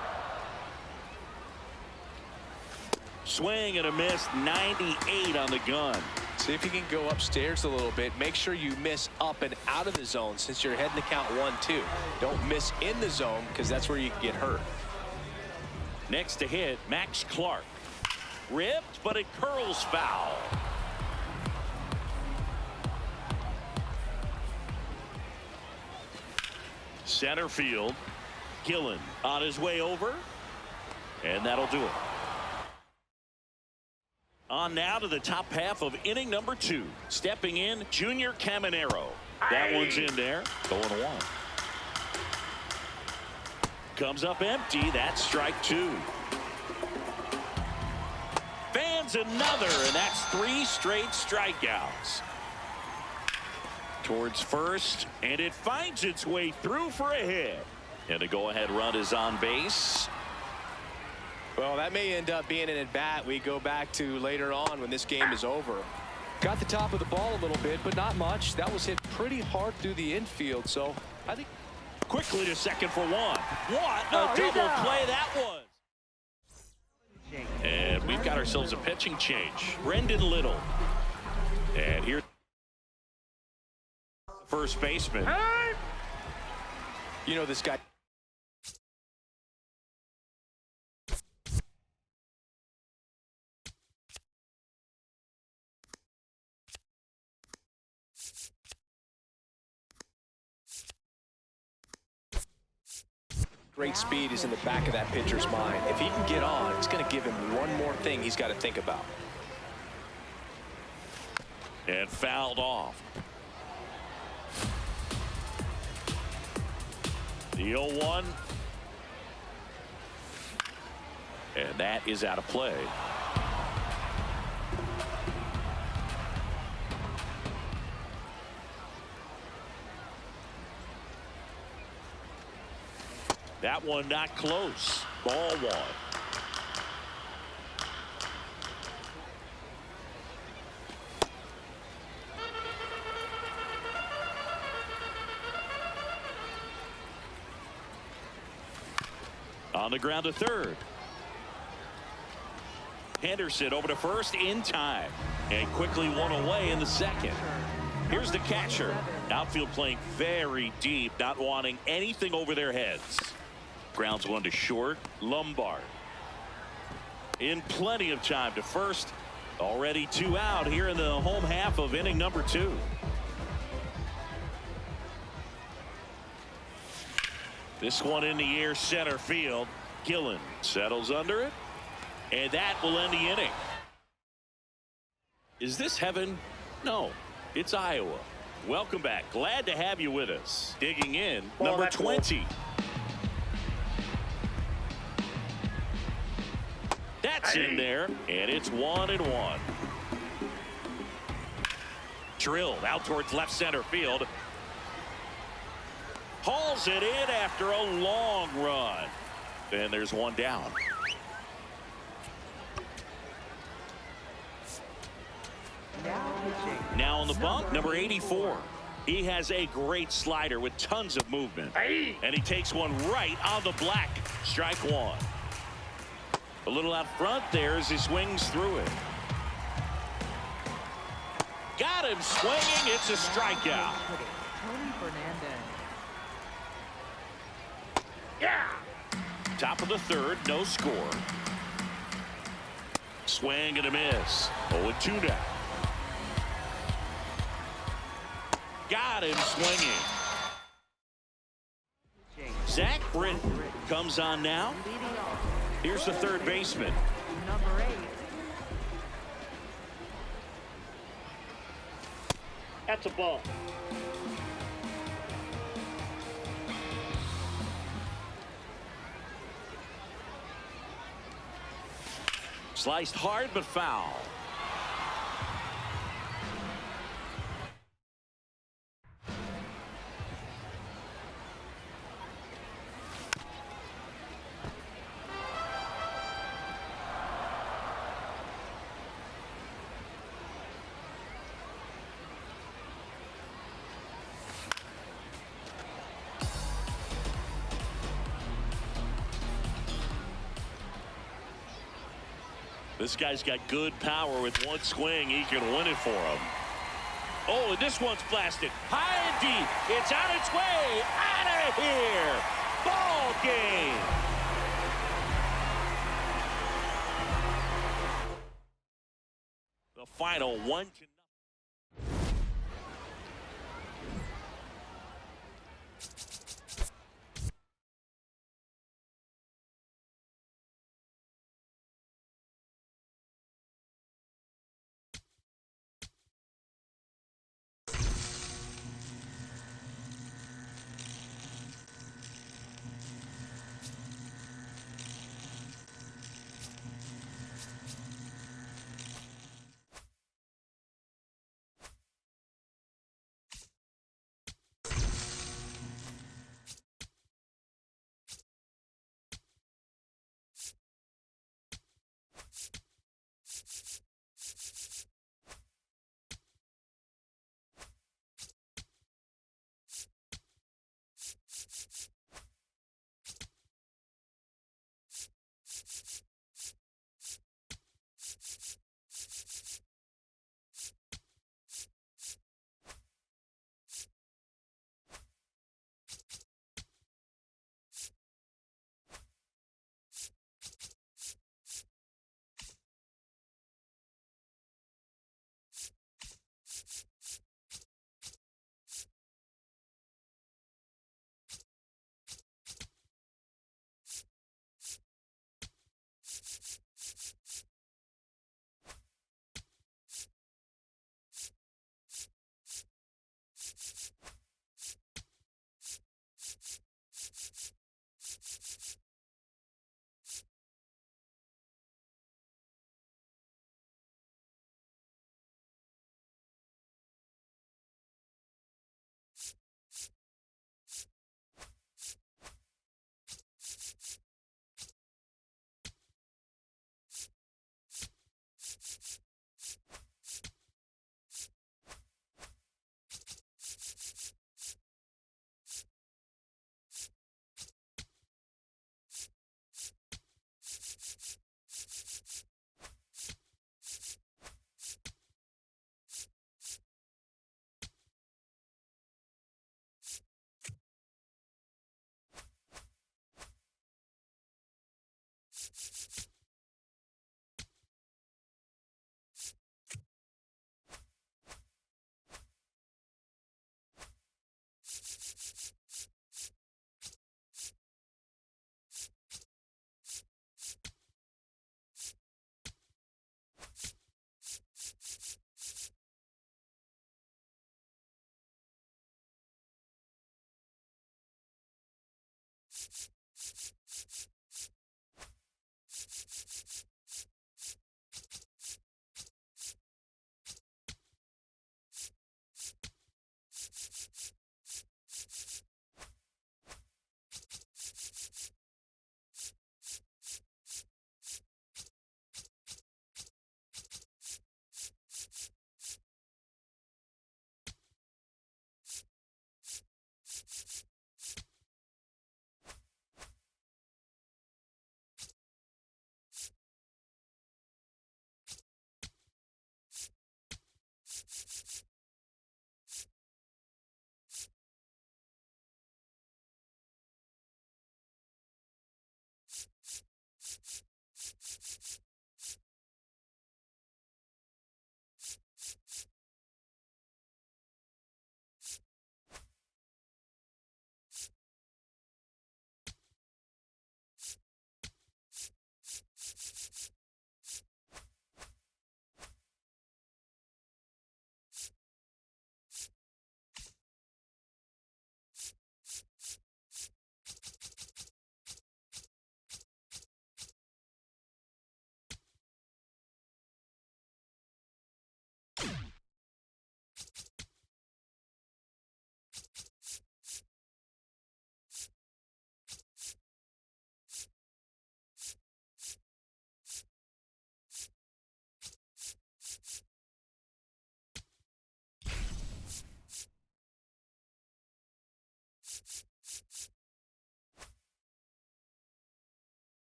Swing and a miss. 98 on the gun. See if you can go upstairs a little bit. Make sure you miss up and out of the zone since you're heading to count 1-2. Don't miss in the zone because that's where you can get hurt. Next to hit, Max Clark. Ripped, but it curls foul. Center field. Gillen on his way over. And that'll do it. On now to the top half of inning number 2. Stepping in, Junior Caminero. That one's in there. 0-1. Comes up empty. That's strike 2. Fans another, and that's 3 straight strikeouts. Towards first, and it finds its way through for a hit. And the go-ahead run is on base. Well, that may end up being an at-bat we go back to later on when this game is over. Got the top of the ball a little bit, but not much. That was hit pretty hard through the infield, so I think... Quickly to second for one. What a double play that was. And we've got ourselves a pitching change. Brendan Little. And here, first baseman. You know this guy. Great speed is in the back of that pitcher's mind. If he can get on, it's going to give him one more thing he's got to think about. And fouled off. The 0-1. And that is out of play. That one not close. Ball 1. On the ground to third. Henderson over to first in time. And quickly one away in the second. Here's the catcher. Outfield playing very deep, not wanting anything over their heads. Grounds one to short. Lombard in plenty of time to first. Already 2 out here in the home half of inning number 2. This one in the air, center field. Gillen settles under it, and that will end the inning. Is this heaven? No, it's Iowa. Welcome back. Glad to have you with us. Digging in, number 20. That's in there, and it's 1-1. Drilled out towards left center field. Hauls it in after a long run. And there's one down. Now on the bump, number 84. He has a great slider with tons of movement. And he takes one right on the black. Strike 1. A little out front there as he swings through it. Got him swinging. It's a strikeout. Yeah. Top of the third, no score. Swing and a miss. 0-2 now. Got him swinging. Zach Britton comes on now. Here's the third baseman. Number 8. That's a ball. Sliced hard but foul. This guy's got good power. With one swing, he can win it for him. Oh, and this one's blasted. High and deep. It's on its way. Out of here. Ball game. The final 1-0.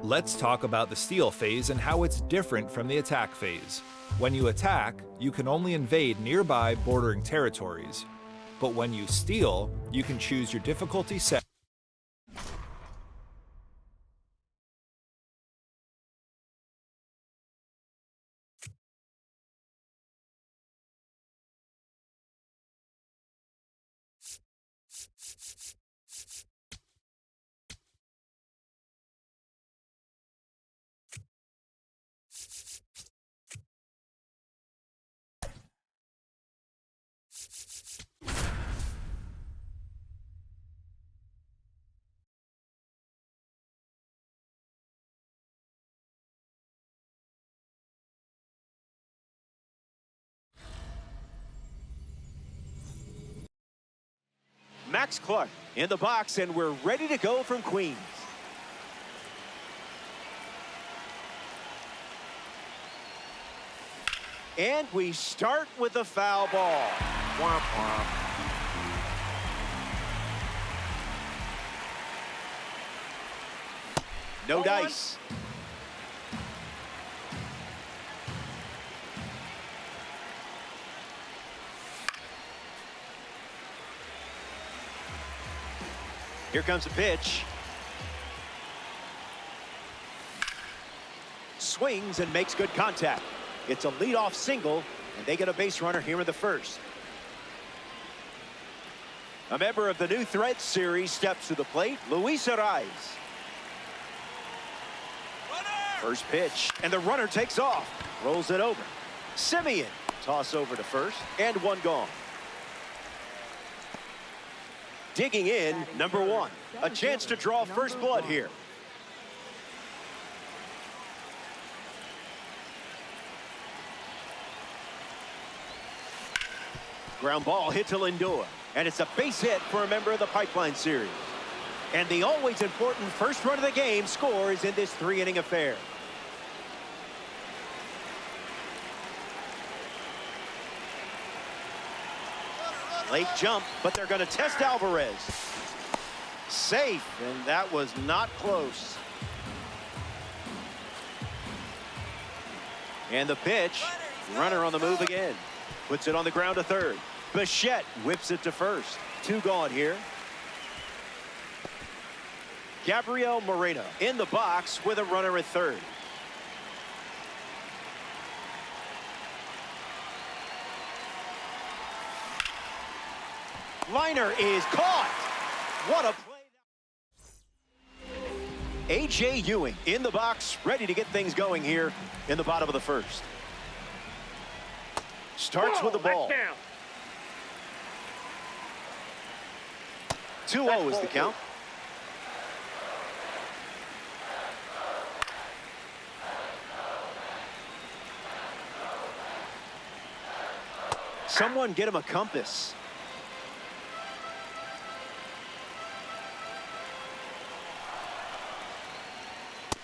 Let's talk about the steal phase and how it's different from the attack phase. When you attack, you can only invade nearby bordering territories. But when you steal, you can choose your difficulty set. Max Clark in the box, and we're ready to go from Queens. And we start with the foul ball. Womp womp. No dice. Here comes a pitch. Swings and makes good contact. It's a leadoff single, and they get a base runner here in the first. A member of the new Threads series steps to the plate, Luis Arraez. First pitch, and the runner takes off. Rolls it over. Simeon, toss over to first, and one gone. Digging in, number one. A chance to draw first blood here. Ground ball hit to Lindor, and it's a base hit for a member of the Pipeline series. And the always important first run of the game scores in this three-inning affair. Late jump, but they're going to test Alvarez. Safe, and that was not close. And the pitch, runner on the move again. Puts it on the ground to third. Bichette whips it to first. Two gone here. Gabriel Moreno in the box with a runner at third. Liner is caught. What a play. A.J. Ewing in the box, ready to get things going here in the bottom of the first. Starts with the ball. 2-0 is the count. Someone get him a compass.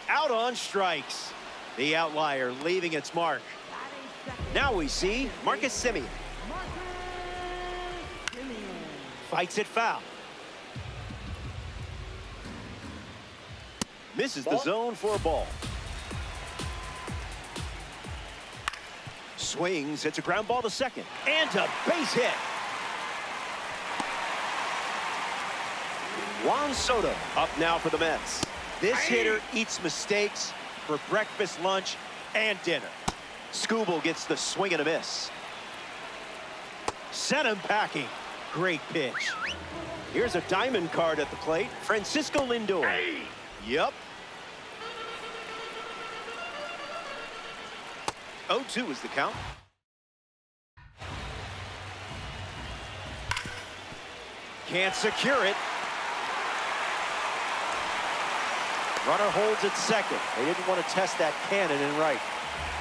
Out on strikes. The outlier leaving its mark. Now we see Marcus Simeon. Fights it foul. Misses the zone for a ball. Swings. It's a ground ball to second. And a base hit. Juan Soto up now for the Mets. This hitter eats mistakes for breakfast, lunch, and dinner. Skubal gets the swing and a miss. Sent him packing. Great pitch. Here's a diamond card at the plate. Francisco Lindor. Yep. 0-2 is the count. Can't secure it. Runner holds at second. They didn't want to test that cannon in right.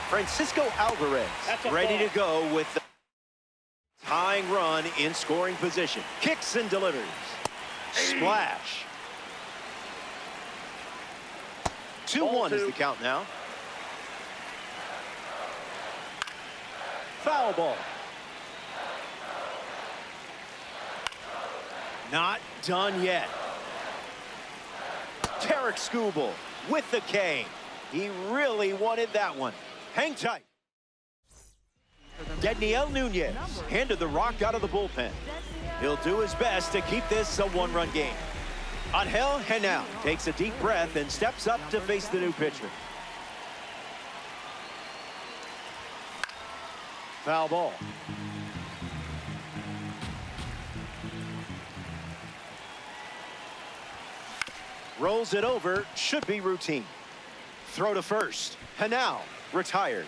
Francisco Alvarez ready to go with the tying run in scoring position. Kicks and delivers. Splash. 2-1 is the count now. Foul ball. Not done yet. Tarek Skubal with the K. He really wanted that one. Hang tight. Dedniel Nunez handed the rock out of the bullpen. He'll do his best to keep this a one-run game. Angel Henao takes a deep breath and steps up to face the new pitcher. Foul ball. Rolls it over, should be routine. Throw to first. Henao retired.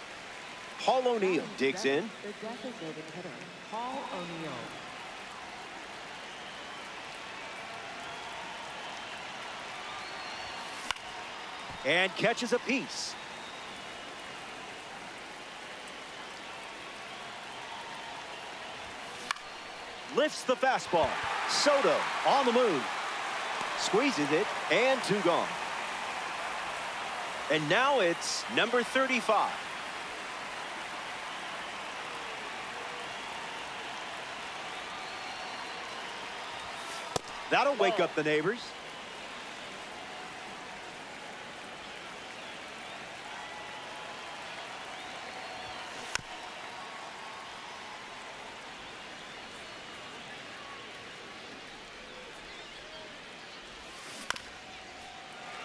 Paul O'Neill digs in. The designated hitter, Paul O'Neill. And catches a piece. Lifts the fastball. Soto on the move. Squeezes it, and 2 gone. And now it's number 35. That'll wake up the neighbors.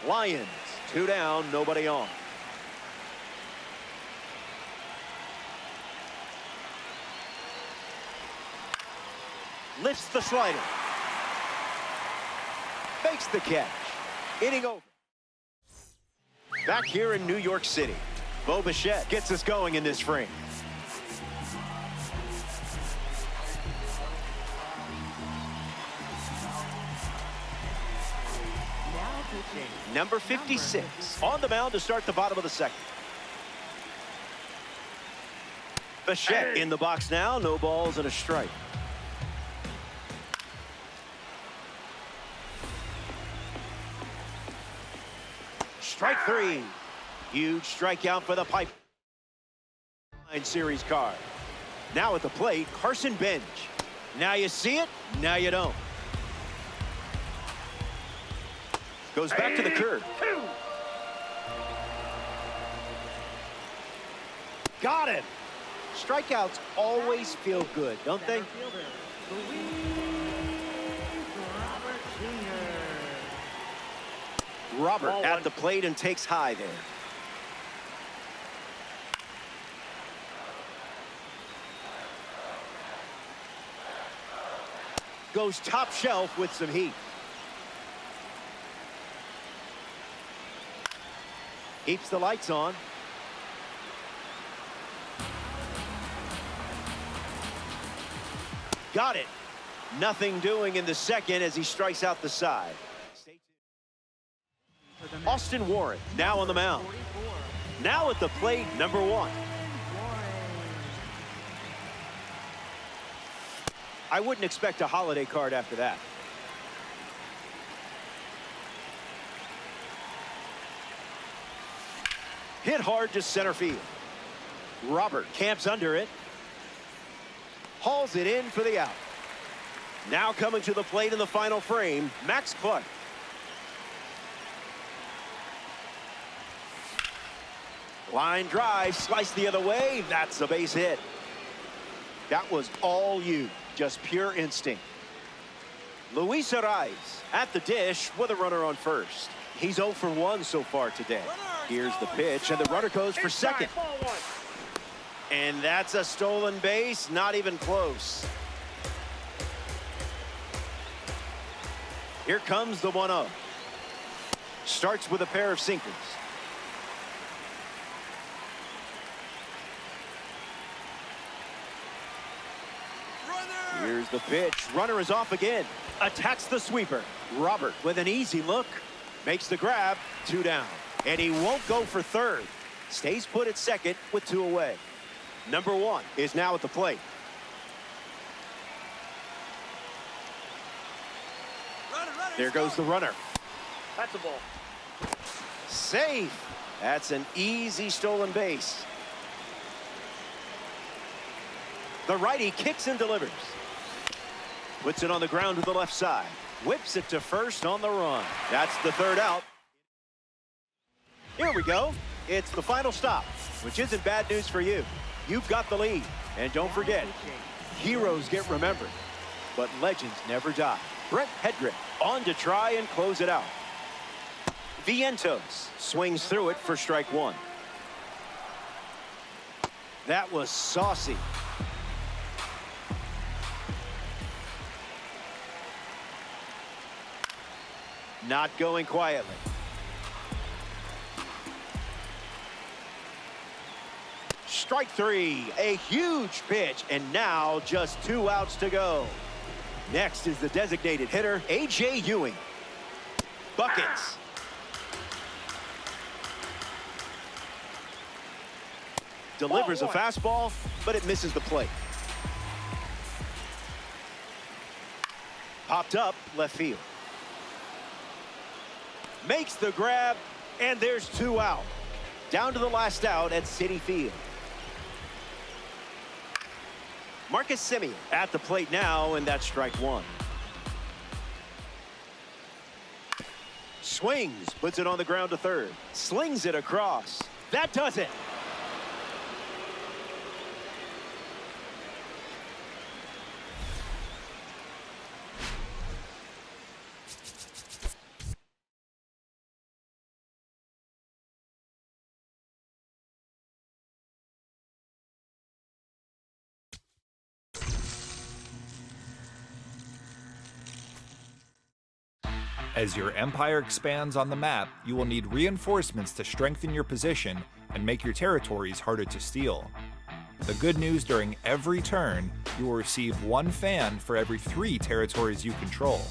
Lions, 2 down, nobody on. Lifts the slider. Makes the catch. Inning over. Back here in New York City, Bo Bichette gets us going in this frame. Number 56 on the mound to start the bottom of the second. Bichette in the box now. No balls and a strike. Strike 3. Huge strikeout for the Pipeline Series card. Now at the plate, Carson Bench. Now you see it, now you don't. Goes back to the curve. Got him. Strikeouts always feel good, don't they? Robert at the plate and takes high there. Goes top shelf with some heat. Keeps the lights on. Got it. Nothing doing in the second as he strikes out the side. Austin Warren now on the mound. Now at the plate, number 1. I wouldn't expect a holiday card after that. Hit hard to center field. Robert camps under it. Hauls it in for the out. Now coming to the plate in the final frame, Max Clark. Line drive, sliced the other way. That's a base hit. That was all you, just pure instinct. Luis Ariz at the dish with a runner on first. He's 0 for 1 so far today. Here's the pitch, and the runner goes for second. And that's a stolen base, not even close. Here comes the 1-0. Starts with a pair of sinkers. Here's the pitch. Runner is off again. Attacks the sweeper. Robert with an easy look. Makes the grab. 2 down. And he won't go for third. Stays put at second with 2 away. Number 1 is now at the plate. There goes the runner. That's a ball. Safe. That's an easy stolen base. The righty kicks and delivers. Puts it on the ground to the left side. Whips it to first on the run. That's the 3rd out. Here we go. It's the final stop, which isn't bad news for you. You've got the lead. And don't forget, heroes get remembered, but legends never die. Brett Hedrick on to try and close it out. Vientos swings through it for strike 1. That was saucy. Not going quietly. Strike 3, a huge pitch, and now just 2 outs to go. Next is the designated hitter, A.J. Ewing. Buckets. Delivers a fastball, but it misses the plate. Popped up left field. Makes the grab, and there's 2 out. Down to the last out at Citi Field. Marcus Semien at the plate now, and that's strike 1. Swings, puts it on the ground to third. Slings it across. That does it. As your empire expands on the map, you will need reinforcements to strengthen your position and make your territories harder to steal. The good news: during every turn, you will receive 1 fan for every 3 territories you control.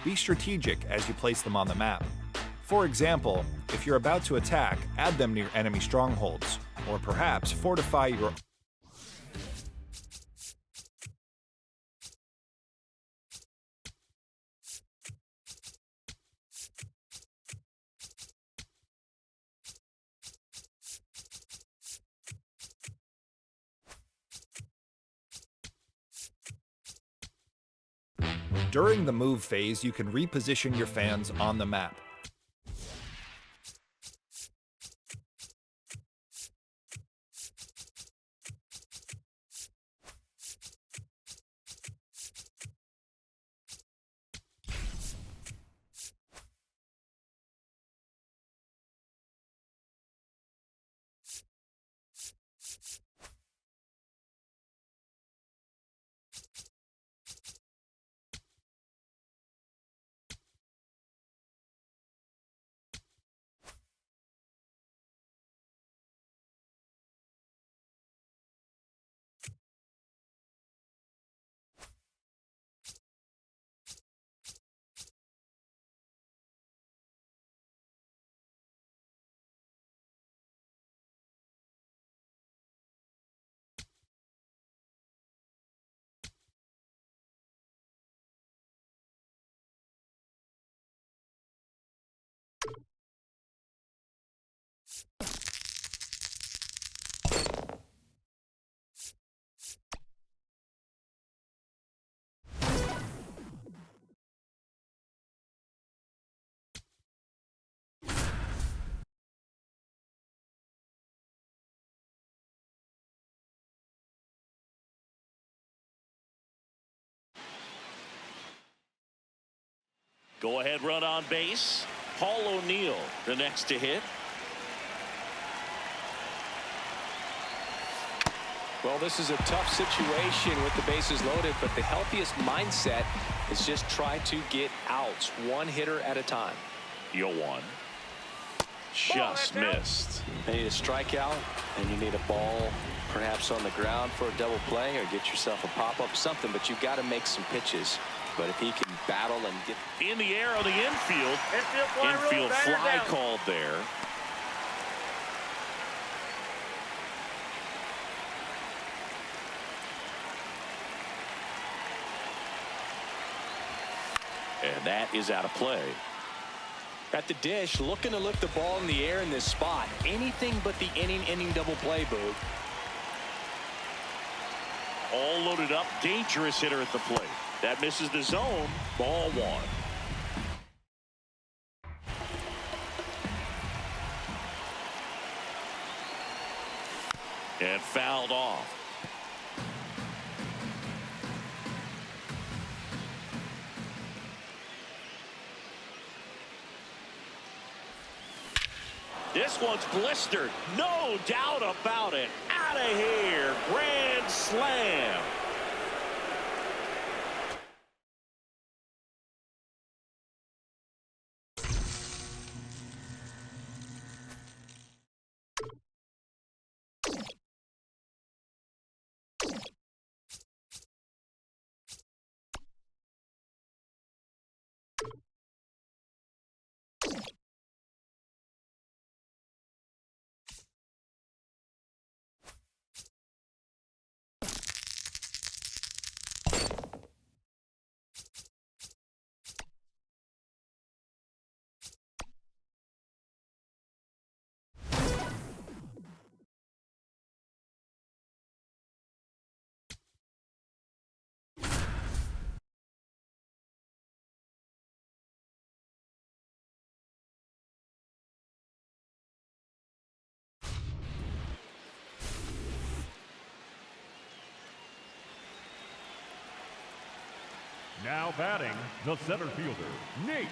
Be strategic as you place them on the map. For example, if you're about to attack, add them near enemy strongholds, or perhaps fortify your During the move phase, you can reposition your fans on the map. Go ahead run on base. Paul O'Neill the next to hit. Well, this is a tough situation with the bases loaded, but the healthiest mindset is just try to get outs 1 hitter at a time. 0-1. Just missed. You need a strikeout, and you need a ball perhaps on the ground for a double play or get yourself a pop-up, something, but you've got to make some pitches. But if he can battle and get in the air on the infield. Infield Fly called there. And that is out of play. At the dish, looking to lift the ball in the air in this spot. Anything but the inning double play, Boog. All loaded up, dangerous hitter at the plate. That misses the zone. Ball one. And fouled off. This one's blistered. No doubt about it. Out of here. Grand slam. Now batting, the center fielder, Nate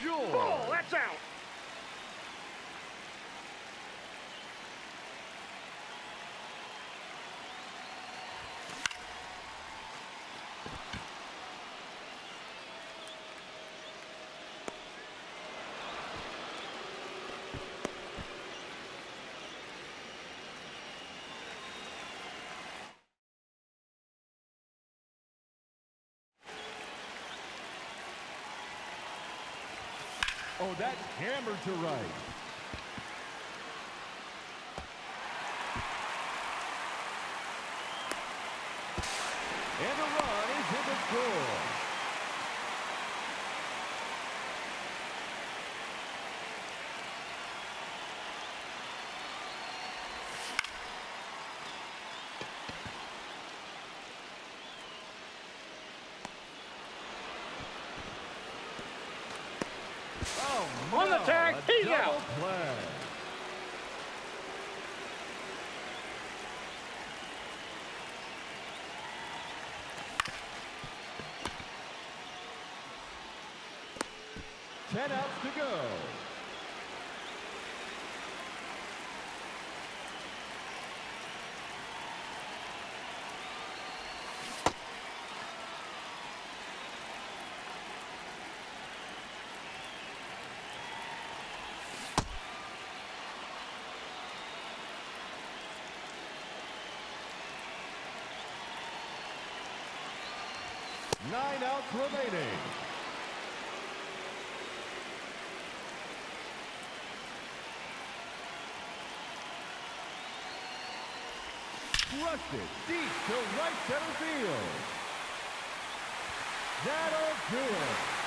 George. Oh, that's out. Oh, that's hammered to right. And a run is in the score. Oh, On the no, tag, a he's double out. play. Ten outs to go. Nine outs remaining. Crushed it deep to right center field. That'll do it.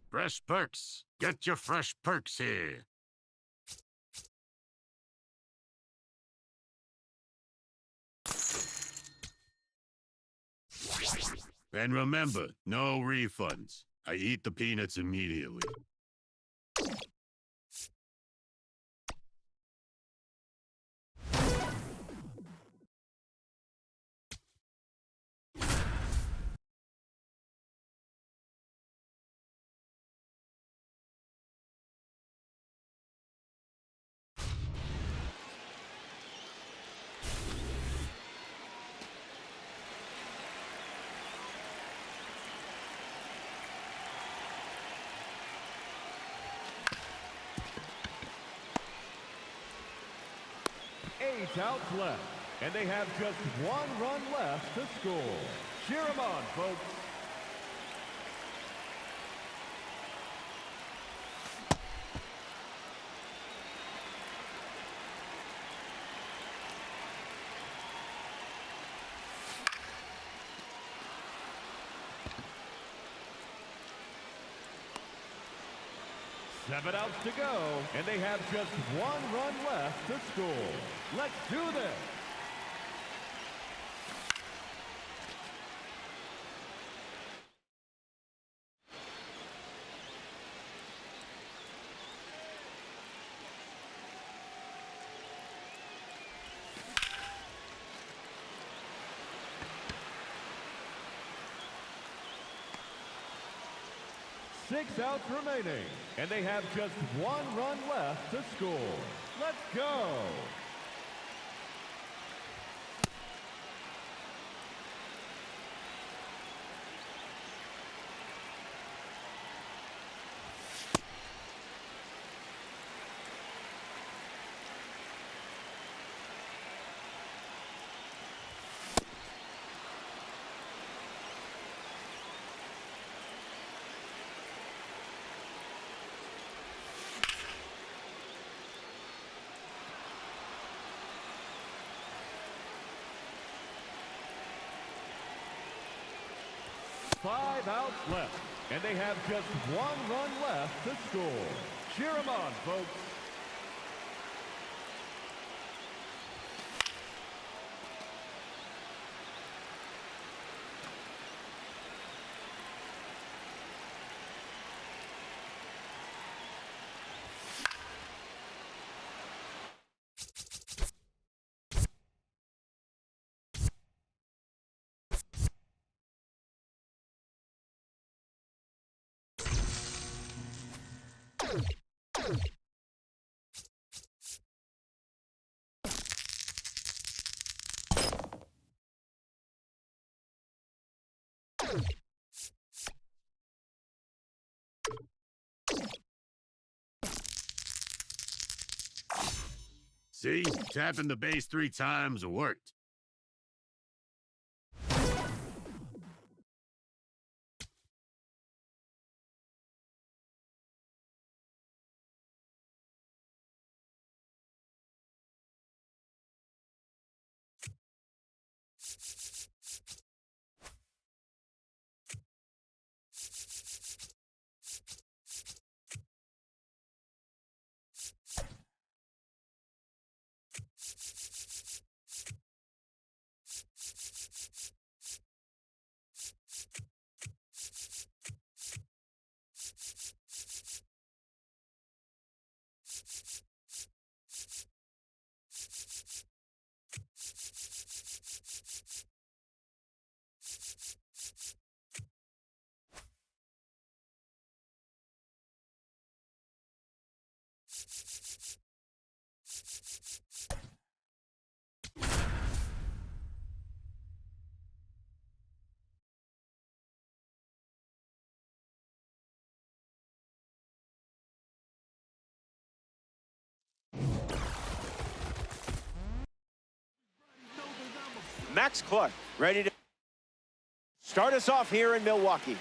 Fresh perks. Get your fresh perks here. And remember, no refunds. I eat the peanuts immediately. outs left, and they have just 1 run left to score. Cheer them on, folks. Seven outs to go, and they have just 1 run left to score. Let's do this. Six outs remaining, and they have just 1 run left to score. Let's go. Five outs left, and they have just 1 run left to score. Cheer them on, folks. See, tapping the base 3 times worked. Max Clark ready to start us off here in Milwaukee.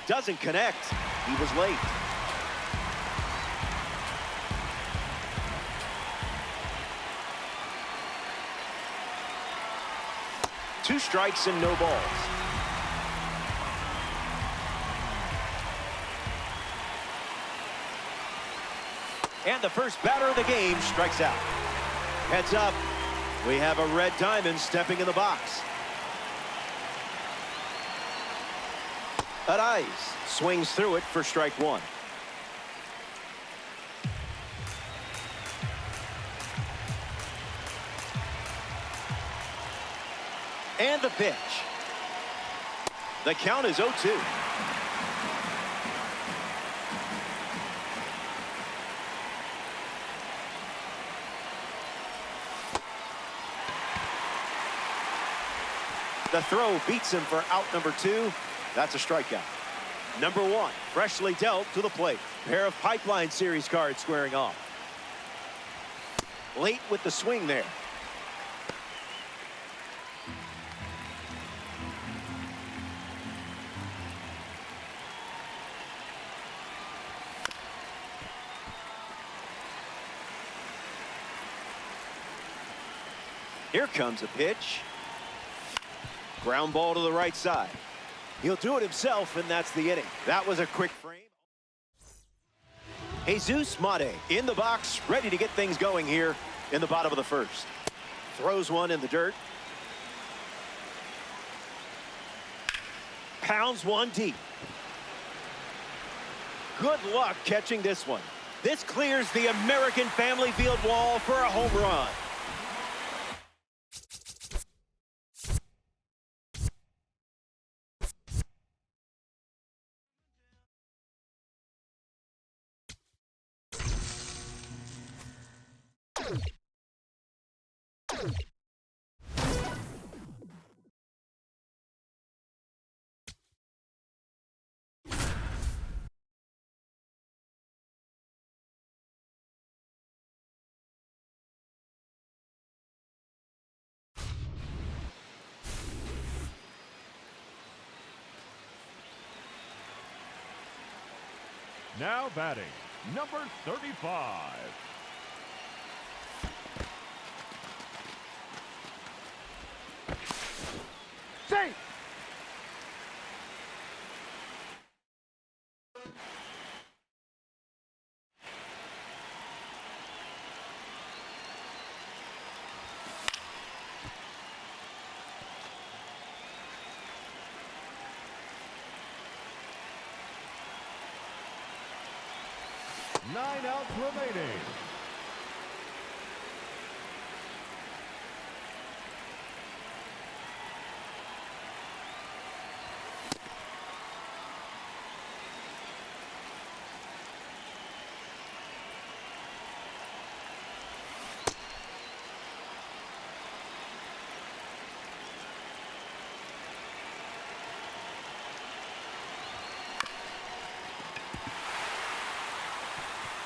Doesn't connect. He was late. Two strikes and no balls. And the first batter of the game strikes out. Heads up. We have a red diamond stepping in the box. Arise swings through it for strike one. And the pitch. The count is 0-2. The throw beats him for out number 2. That's a strikeout. Number 1, freshly dealt to the plate. Pair of Pipeline Series cards squaring off. Late with the swing there. Here comes a pitch. Ground ball to the right side. He'll do it himself, and that's the inning. That was a quick frame. Jesus Mate in the box, ready to get things going here in the bottom of the first. Throws one in the dirt. Pounds one deep. Good luck catching this one. This clears the American Family Field wall for a home run. Now batting, number 35. Safe. Nine outs remaining.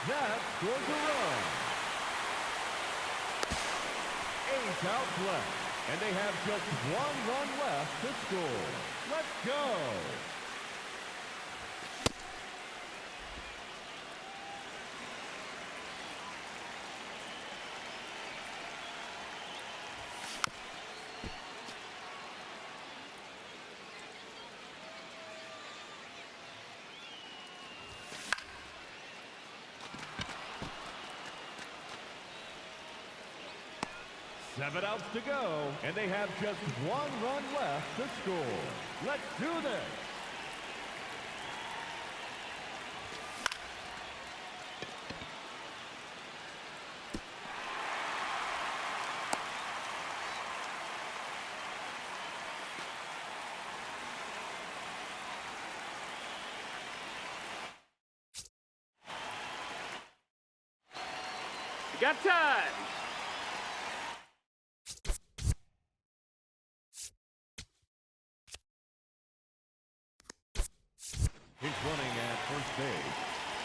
That scores a run. 8 outs left, and they have just 1 run left to score. Let's go. Seven outs to go, and they have just 1 run left to score. Let's do this. You got time. He's running at first base.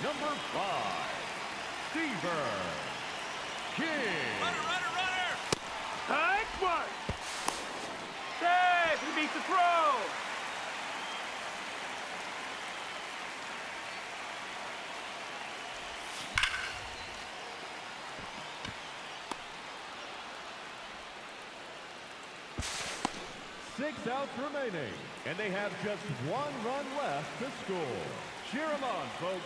Number 5, Stever King. Runner. High one. Safe. He beats the throw. Six outs remaining, and they have just 1 run left to score. Cheer them on, folks.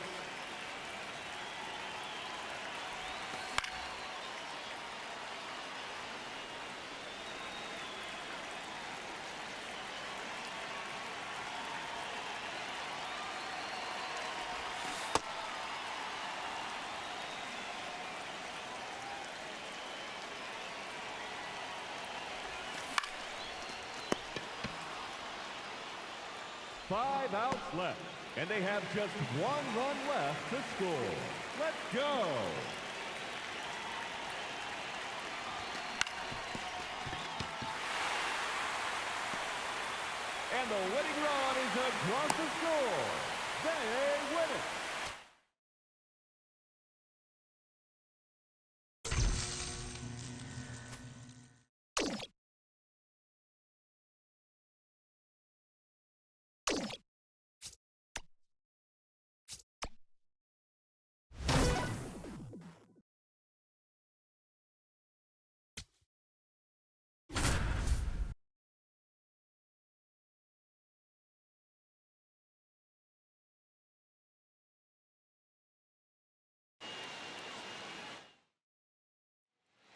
Five outs left, and they have just 1 run left to score. Let's go. And the winning run is across the score. They win it.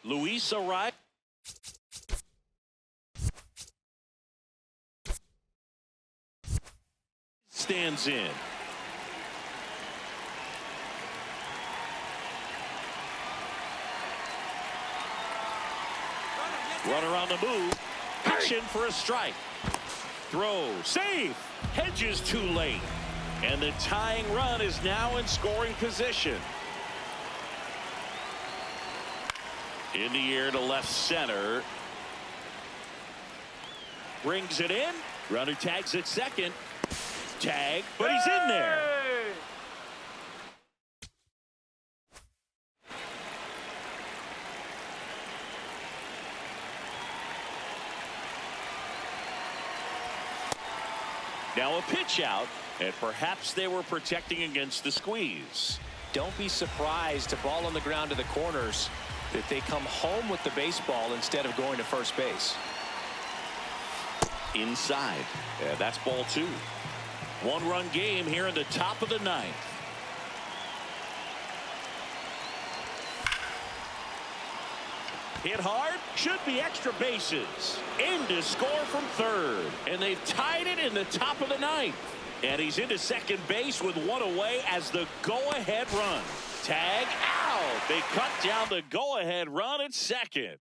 Luis arrived. Stands in. Runner on the move. Action for a strike. Throw. Safe. Hedges too late. And the tying run is now in scoring position. In the air to left center. Brings it in. Runner tags at second. Tag, but he's in there. Now a pitch out, and perhaps they were protecting against the squeeze. Don't be surprised, a ball on the ground to the corners, that they come home with the baseball instead of going to first base. Inside. Yeah, that's ball two. One-run game here in the top of the ninth. Hit hard. Should be extra bases. In to score from third. And they've tied it in the top of the ninth. And he's into second base with one away as the go-ahead run. Tag out. They cut down the go-ahead run at second.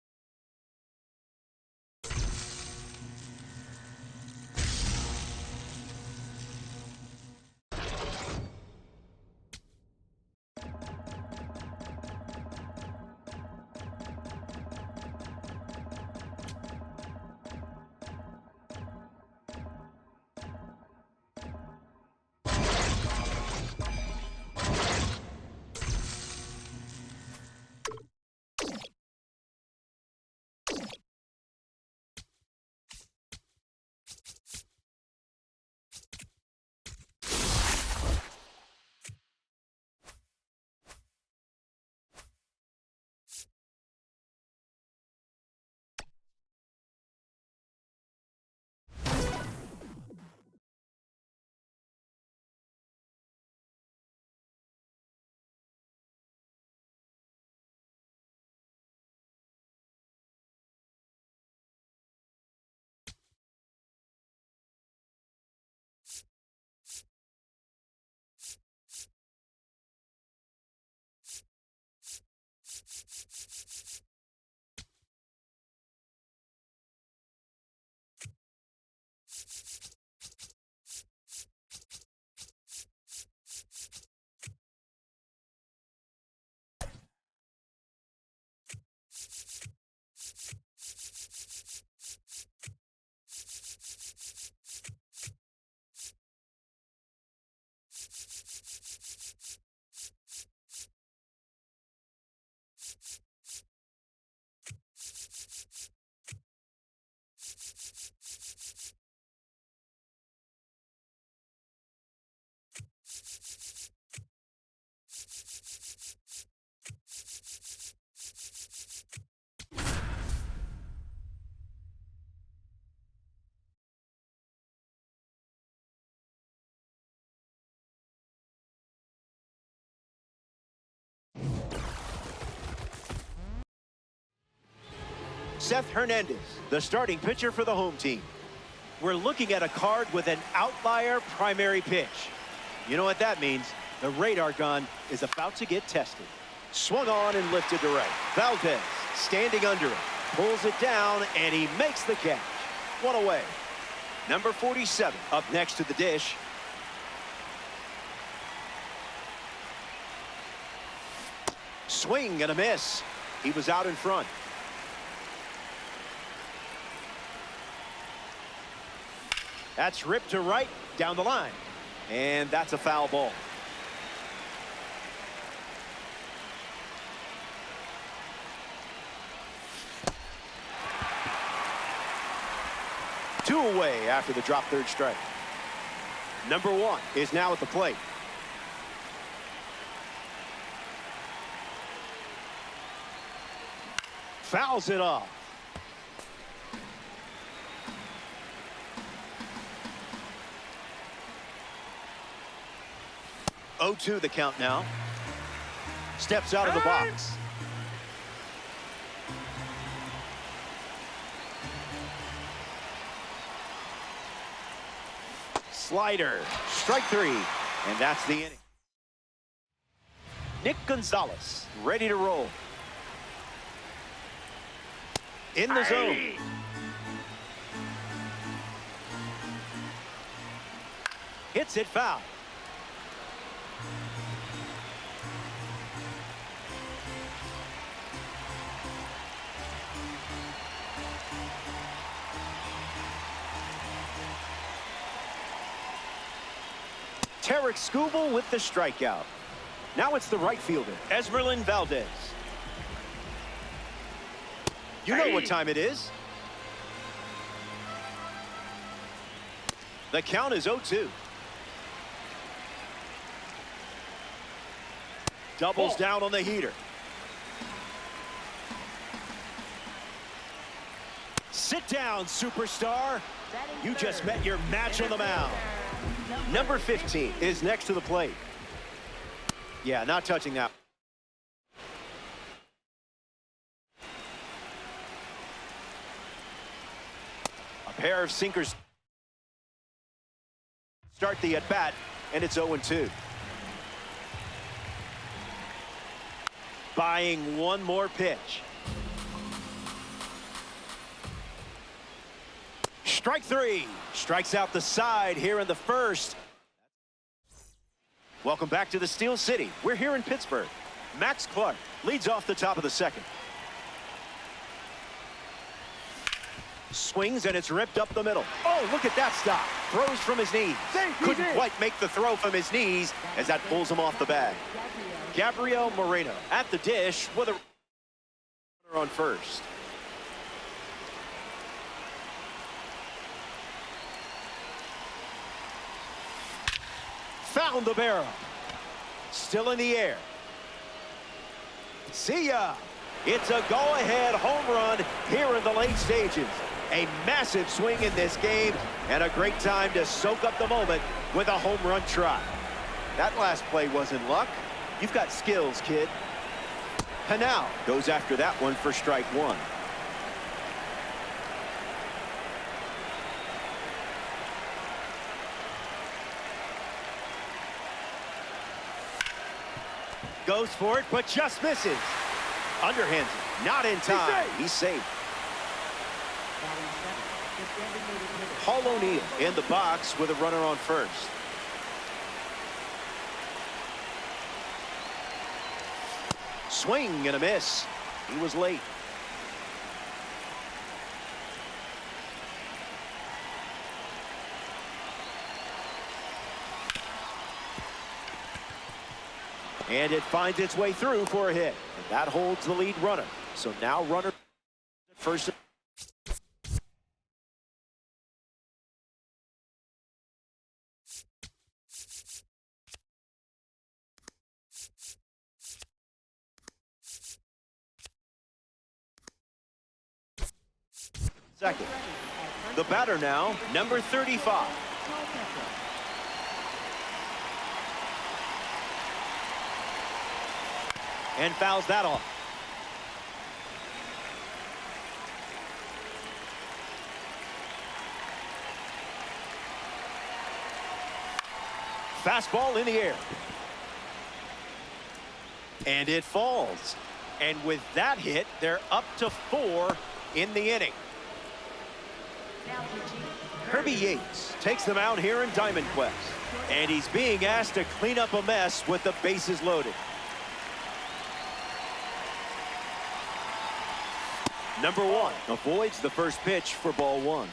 Seth Hernandez, the starting pitcher for the home team. We're looking at a card with an outlier primary pitch. You know what that means? The radar gun is about to get tested. Swung on and lifted to right. Valdez standing under it. Pulls it down, and he makes the catch. One away. Number 47 up next to the dish. Swing and a miss. He was out in front. That's ripped to right down the line. And that's a foul ball. Two away after the drop third strike. Number 1 is now at the plate. Fouls it off. Oh, 2 the count now. Steps out of the box. Slider, strike 3, and that's the inning. Nick Gonzalez ready to roll. In the zone. Hits it foul. Tarek Skubal with the strikeout. Now it's the right fielder, Esmeralyn Valdez. You know what time it is. The count is 0-2. Doubles down on the heater. Sit down, superstar. You just met your match on the mound. Number 15 is next to the plate. Yeah, not touching that. A pair of sinkers start the at-bat, and it's 0-2. Buying one more pitch. Strike 3. Strikes out the side here in the first. Welcome back to the Steel City. We're here in Pittsburgh. Max Clark leads off the top of the second. Swings, and it's ripped up the middle. Oh, look at that stop. Throws from his knees. Couldn't quite make the throw from his knees as that pulls him off the bag. Gabriel Moreno at the dish with a runner on first. Found the barrel. Still in the air. See ya. It's a go-ahead home run here in the late stages. A massive swing in this game and a great time to soak up the moment with a home run try. That last play wasn't luck. You've got skills, kid. Hanau goes after that one for strike 1. Goes for it, but just misses. Underhands it, not in time. He's safe. Holla in the box with a runner on first. Swing and a miss. He was late. And it finds its way through for a hit. And that holds the lead runner. So now runner at first. Second. The batter now, number 35. And fouls that off. Fastball in the air. And it falls. And with that hit, they're up to 4 in the inning. Kirby Yates takes them out here in Diamond Quest. And he's being asked to clean up a mess with the bases loaded. Number 1 avoids the first pitch for ball 1.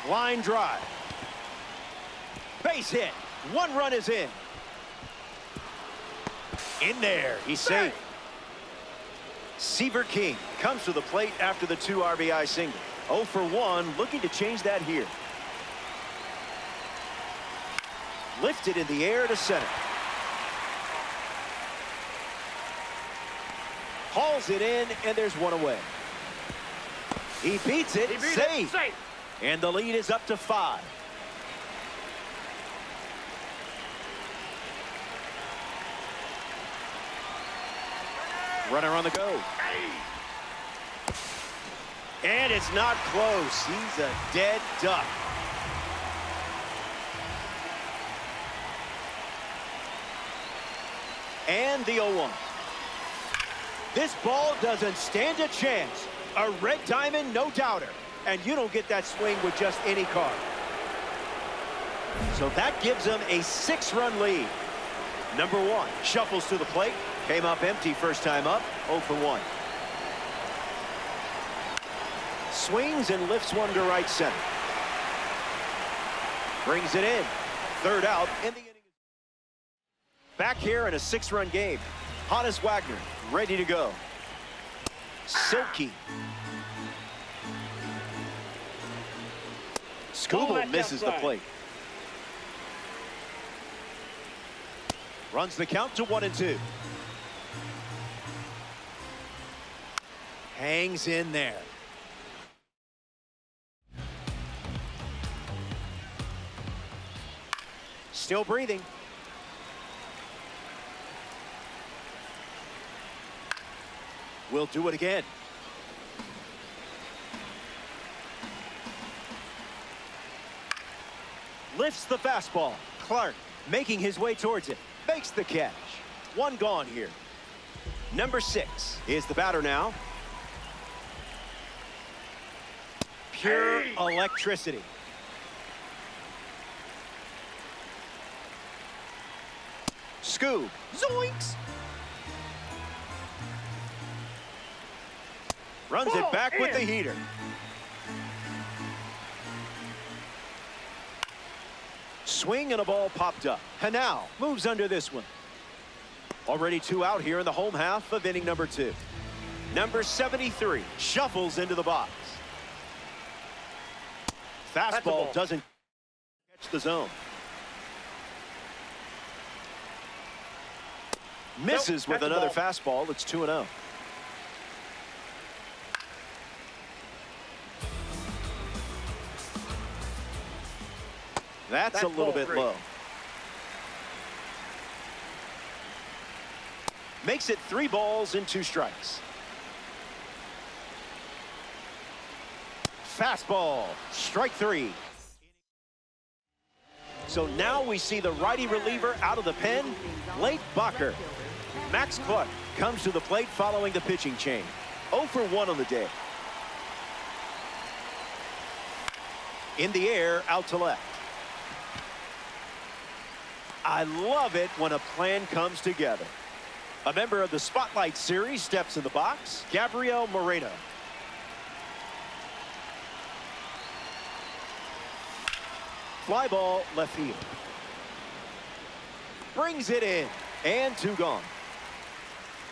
Line drive. Base hit. One run is in. In there. He's safe. Seaver King comes to the plate after the 2 RBI single. 0 for 1, looking to change that here. Lifted in the air to center. Hauls it in, and there's one away. He beats it. Safe. And the lead is up to 5. Runner on the go. And it's not close. He's a dead duck. And the 0-1. This ball doesn't stand a chance. A red diamond, no doubter. And you don't get that swing with just any card. So that gives him a 6-run lead. Number 1 shuffles to the plate. Came up empty first time up. 0 for 1. Swings and lifts one to right center. Brings it in. Third out in the inning. Back here in a 6-run game. Hannes Wagner ready to go. Silky. Skubal misses the plate. Runs the count to 1-2. Hangs in there. Still breathing. We'll do it again. Lifts the fastball. Clark making his way towards it. Makes the catch. One gone here. Number 6 is the batter now. Pure electricity. Scoob. Zoinks. Runs it back with the heater. Swing and a ball popped up. Hanau moves under this one. Already 2 out here in the home half of inning number 2. Number 73 shuffles into the box. Fastball doesn't catch the zone. Misses with another fastball. It's 2-0. That's a little bit low. Makes it 3 balls and 2 strikes. Fastball, strike 3. So now we see the righty reliever out of the pen, Blake Bacher. Max Clark comes to the plate following the pitching change. 0 for 1 on the day. In the air, out to left. I love it when a plan comes together. A member of the Spotlight Series steps in the box, Gabriel Moreno. Fly ball left field. Brings it in, and 2 gone.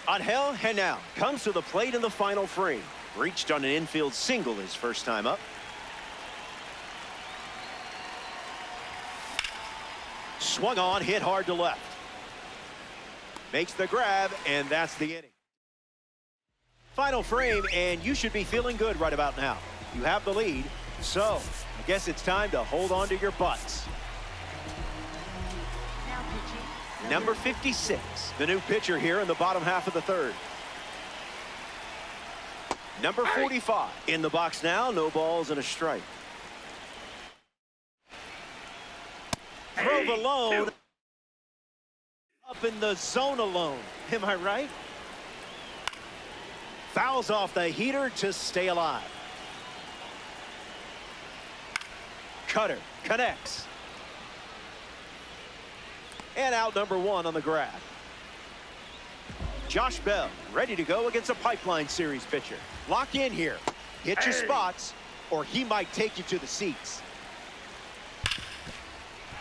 Angel Hanau comes to the plate in the final frame. Reached on an infield single his first time up. Swung on, hit hard to left. Makes the grab, and that's the inning. Final frame, and you should be feeling good right about now. You have the lead, so I guess it's time to hold on to your butts. Now pitching. Number 56, the new pitcher here in the bottom half of the 3rd. Number 45 in the box now, no balls and a strike. Drove alone. Up in the zone alone. Am I right? Fouls off the heater to stay alive. Cutter connects. And out number 1 on the grab. Josh Bell ready to go against a Pipeline Series pitcher. Lock in here. Hit your spots, or he might take you to the seats.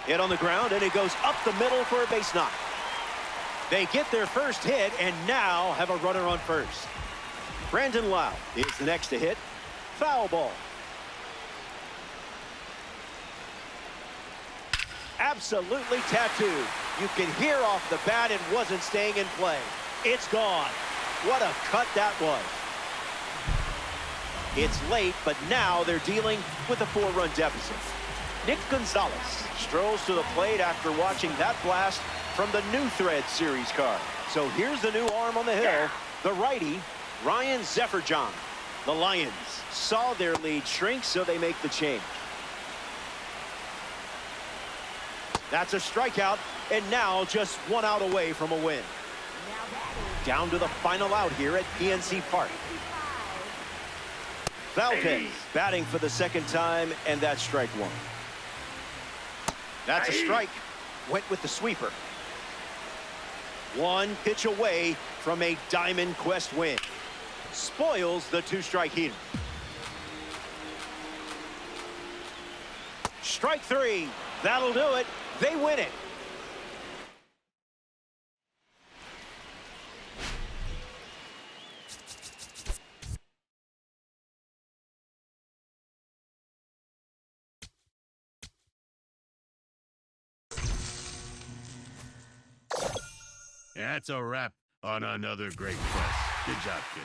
Hit on the ground, and it goes up the middle for a base knock. They get their first hit and now have a runner on first. Brandon Lau is the next to hit. Foul ball. Absolutely tattooed. You can hear off the bat it wasn't staying in play. It's gone. What a cut that was. It's late, but now they're dealing with a 4-run deficit. Nick Gonzalez strolls to the plate after watching that blast from the New Thread Series card. So here's the new arm on the hill, the righty, Ryan Zefferjohn. The Lions saw their lead shrink, so they make the change. That's a strikeout, and now just 1 out away from a win. Down to the final out here at PNC Park. Valdez batting for the second time, and that's strike 1. That's a strike. Went with the sweeper. 1 pitch away from a Diamond Quest win. Spoils the 2-strike heater. Strike 3. That'll do it. They win it. That's a wrap on another great quest. Good job, kid.